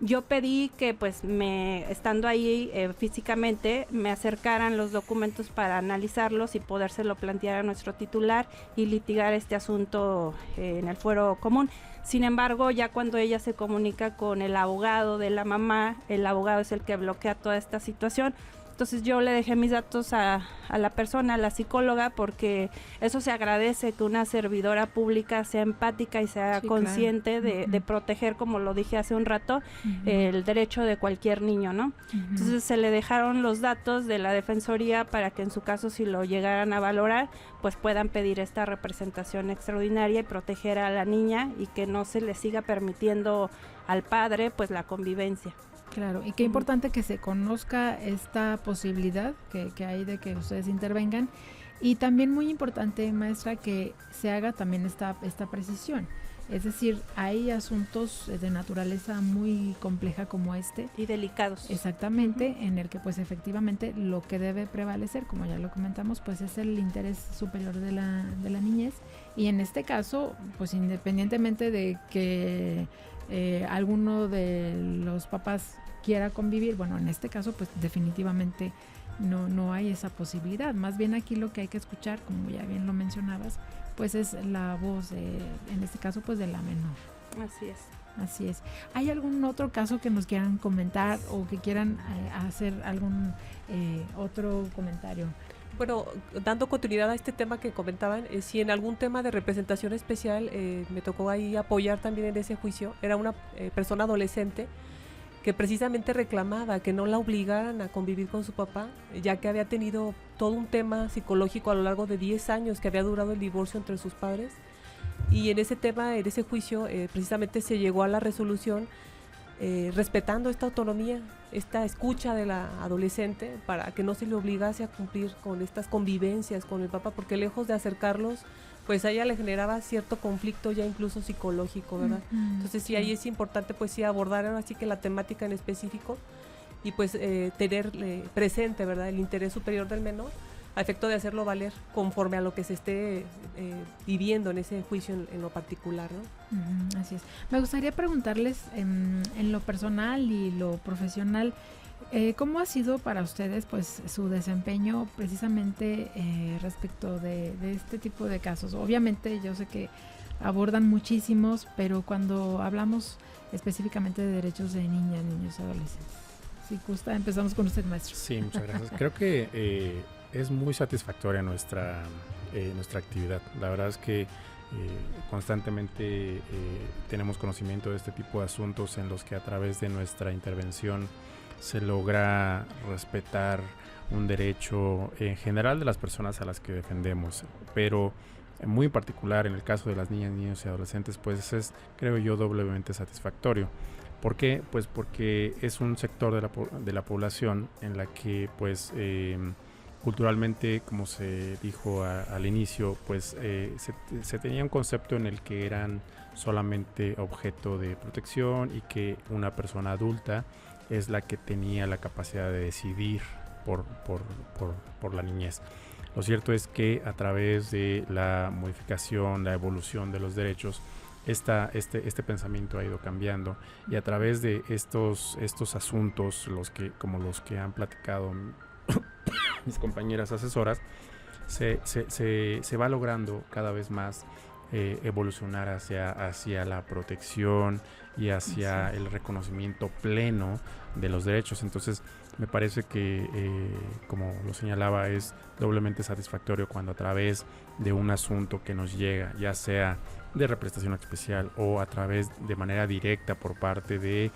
Yo pedí que pues estando ahí físicamente me acercaran los documentos para analizarlos y podérselo plantear a nuestro titular y litigar este asunto en el fuero común. Sin embargo, ya cuando ella se comunica con el abogado de la mamá, el abogado es el que bloquea toda esta situación. Entonces yo le dejé mis datos a la persona, a la psicóloga, porque eso se agradece, que una servidora pública sea empática y sea consciente de proteger, como lo dije hace un rato, el derecho de cualquier niño, ¿no? Entonces se le dejaron los datos de la Defensoría para que en su caso, si lo llegaran a valorar, pues puedan pedir esta representación extraordinaria y proteger a la niña y que no se le siga permitiendo al padre pues la convivencia. Claro, y qué importante que se conozca esta posibilidad que hay de que ustedes intervengan, y también muy importante, maestra, que se haga también esta precisión. Es decir, hay asuntos de naturaleza muy compleja como este. Y delicados. Exactamente, en el que pues efectivamente lo que debe prevalecer, como ya lo comentamos, pues es el interés superior de la niñez, y en este caso, pues independientemente de que alguno de los papás quiera convivir, bueno, en este caso pues definitivamente no hay esa posibilidad. Más bien aquí lo que hay que escuchar, como ya bien lo mencionabas, pues es la voz en este caso pues de la menor. Así es. ¿Hay algún otro caso que nos quieran comentar o que quieran hacer algún otro comentario? Bueno, dando continuidad a este tema que comentaban, si en algún tema de representación especial me tocó ahí apoyar también en ese juicio, era una persona adolescente que precisamente reclamaba que no la obligaran a convivir con su papá, ya que había tenido todo un tema psicológico a lo largo de 10 años que había durado el divorcio entre sus padres, y en ese tema, en ese juicio, precisamente se llegó a la resolución respetando esta autonomía, esta escucha de la adolescente, para que no se le obligase a cumplir con estas convivencias con el papá, porque lejos de acercarlos, pues a ella le generaba cierto conflicto ya incluso psicológico, ¿verdad? Entonces sí, ahí es importante pues sí abordar así que la temática en específico y pues tener presente, ¿verdad?, el interés superior del menor a efecto de hacerlo valer conforme a lo que se esté viviendo en ese juicio en lo particular, ¿no? Así es. Me gustaría preguntarles en lo personal y lo profesional, ¿cómo ha sido para ustedes pues su desempeño precisamente respecto de este tipo de casos? Obviamente yo sé que abordan muchísimos, pero cuando hablamos específicamente de derechos de niñas, niños y adolescentes. Si gusta, empezamos con usted, maestro. Sí, muchas gracias. Creo que es muy satisfactoria nuestra actividad. La verdad es que constantemente tenemos conocimiento de este tipo de asuntos en los que a través de nuestra intervención se logra respetar un derecho en general de las personas a las que defendemos, pero muy en particular en el caso de las niñas, niños y adolescentes, pues es, creo yo, doblemente satisfactorio. ¿Por qué? Pues porque es un sector de la población en la que pues culturalmente, como se dijo al inicio, pues se tenía un concepto en el que eran solamente objeto de protección y que una persona adulta es la que tenía la capacidad de decidir por la niñez. Lo cierto es que a través de la modificación, la evolución de los derechos, este pensamiento ha ido cambiando, y a través de estos asuntos, como los que han platicado mis compañeras asesoras, se va logrando cada vez más evolucionar hacia la protección y hacia el reconocimiento pleno de los derechos. Entonces me parece que como lo señalaba, es doblemente satisfactorio cuando a través de un asunto que nos llega, ya sea de representación especial o a través de manera directa por parte de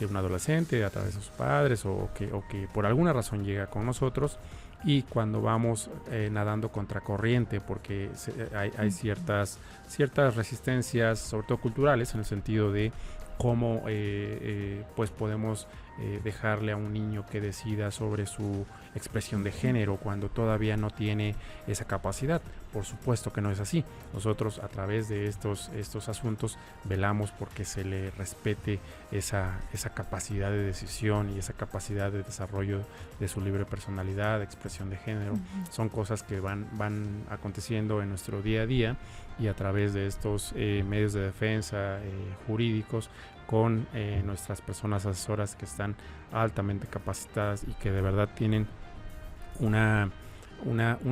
un adolescente, a través de sus padres, o que por alguna razón llega con nosotros, y cuando vamos nadando contracorriente, porque hay ciertas resistencias, sobre todo culturales, en el sentido de cómo pues podemos dejarle a un niño que decida sobre su expresión de género cuando todavía no tiene esa capacidad. Por supuesto que no es así. Nosotros, a través de estos asuntos, velamos porque se le respete esa capacidad de decisión y esa capacidad de desarrollo de su libre personalidad, de expresión de género. Son cosas que van aconteciendo en nuestro día a día, y a través de estos medios de defensa jurídicos, con nuestras personas asesoras que están altamente capacitadas y que de verdad tienen una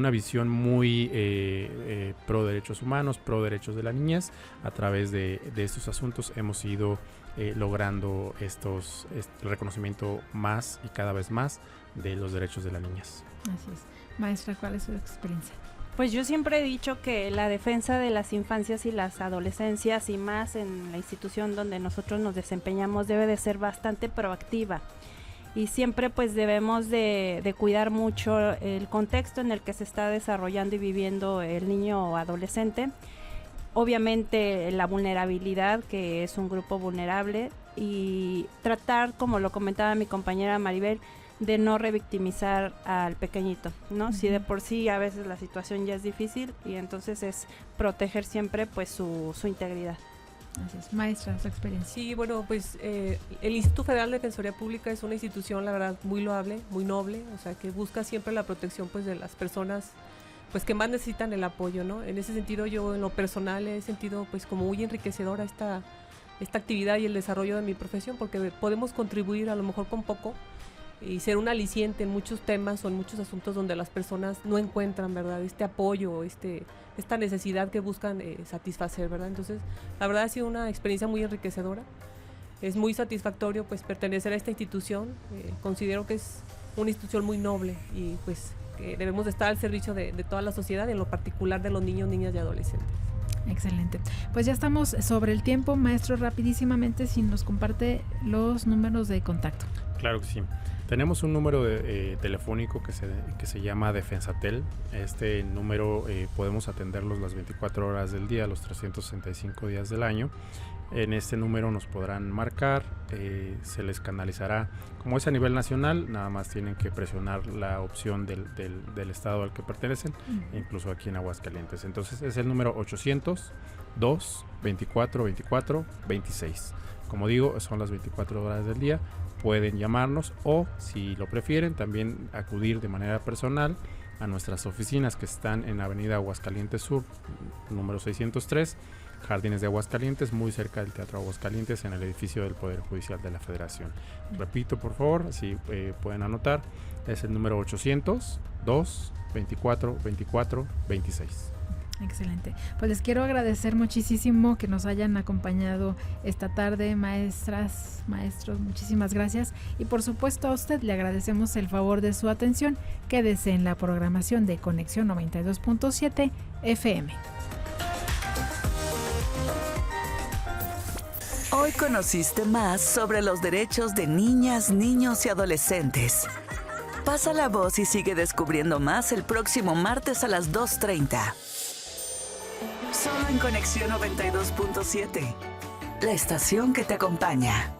visión muy pro derechos humanos, pro derechos de la niñez. A través de estos asuntos hemos ido logrando el reconocimiento más y cada vez más de los derechos de la niñez. Así es. Maestra, ¿cuál es su experiencia? Pues yo siempre he dicho que la defensa de las infancias y las adolescencias, y más en la institución donde nosotros nos desempeñamos, debe de ser bastante proactiva. Y siempre pues debemos de cuidar mucho el contexto en el que se está desarrollando y viviendo el niño o adolescente. Obviamente la vulnerabilidad, que es un grupo vulnerable, y tratar, como lo comentaba mi compañera Maribel, de no revictimizar al pequeñito, ¿no? Si de por sí a veces la situación ya es difícil, y entonces es proteger siempre pues su integridad. Así es. Maestra, su experiencia. Sí, bueno, pues el Instituto Federal de Defensoría Pública es una institución, la verdad, muy loable, muy noble, o sea, que busca siempre la protección pues de las personas pues que más necesitan el apoyo, ¿no? En ese sentido, yo en lo personal he sentido pues como muy enriquecedora esta actividad y el desarrollo de mi profesión, porque podemos contribuir a lo mejor con poco y ser un aliciente en muchos temas o en muchos asuntos donde las personas no encuentran, ¿verdad?, este apoyo, esta necesidad que buscan satisfacer, ¿verdad? Entonces, la verdad ha sido una experiencia muy enriquecedora. Es muy satisfactorio pues pertenecer a esta institución. Considero que es una institución muy noble y pues que debemos estar al servicio de toda la sociedad, en lo particular de los niños, niñas y adolescentes. Excelente. Pues ya estamos sobre el tiempo, maestro. Rapidísimamente, si nos comparte los números de contacto. Claro que sí. Tenemos un número telefónico que se llama Defensatel. Este número podemos atenderlos las 24 horas del día, los 365 días del año. En este número nos podrán marcar, se les canalizará. Como es a nivel nacional, nada más tienen que presionar la opción del estado al que pertenecen, incluso aquí en Aguascalientes. Entonces es el número 800-224-24-26. Como digo, son las 24 horas del día. Pueden llamarnos o, si lo prefieren, también acudir de manera personal a nuestras oficinas que están en Avenida Aguascalientes Sur, número 603, Jardines de Aguascalientes, muy cerca del Teatro Aguascalientes, en el edificio del Poder Judicial de la Federación. Repito, por favor, si pueden anotar, es el número 800-224-24-26. Excelente. Pues les quiero agradecer muchísimo que nos hayan acompañado esta tarde, maestras, maestros, muchísimas gracias. Y por supuesto a usted le agradecemos el favor de su atención. Quédese en la programación de Conexión 92.7 FM. Hoy conociste más sobre los derechos de niñas, niños y adolescentes. Pasa la voz y sigue descubriendo más el próximo martes a las 2:30. Solo en Conexión 92.7, la estación que te acompaña.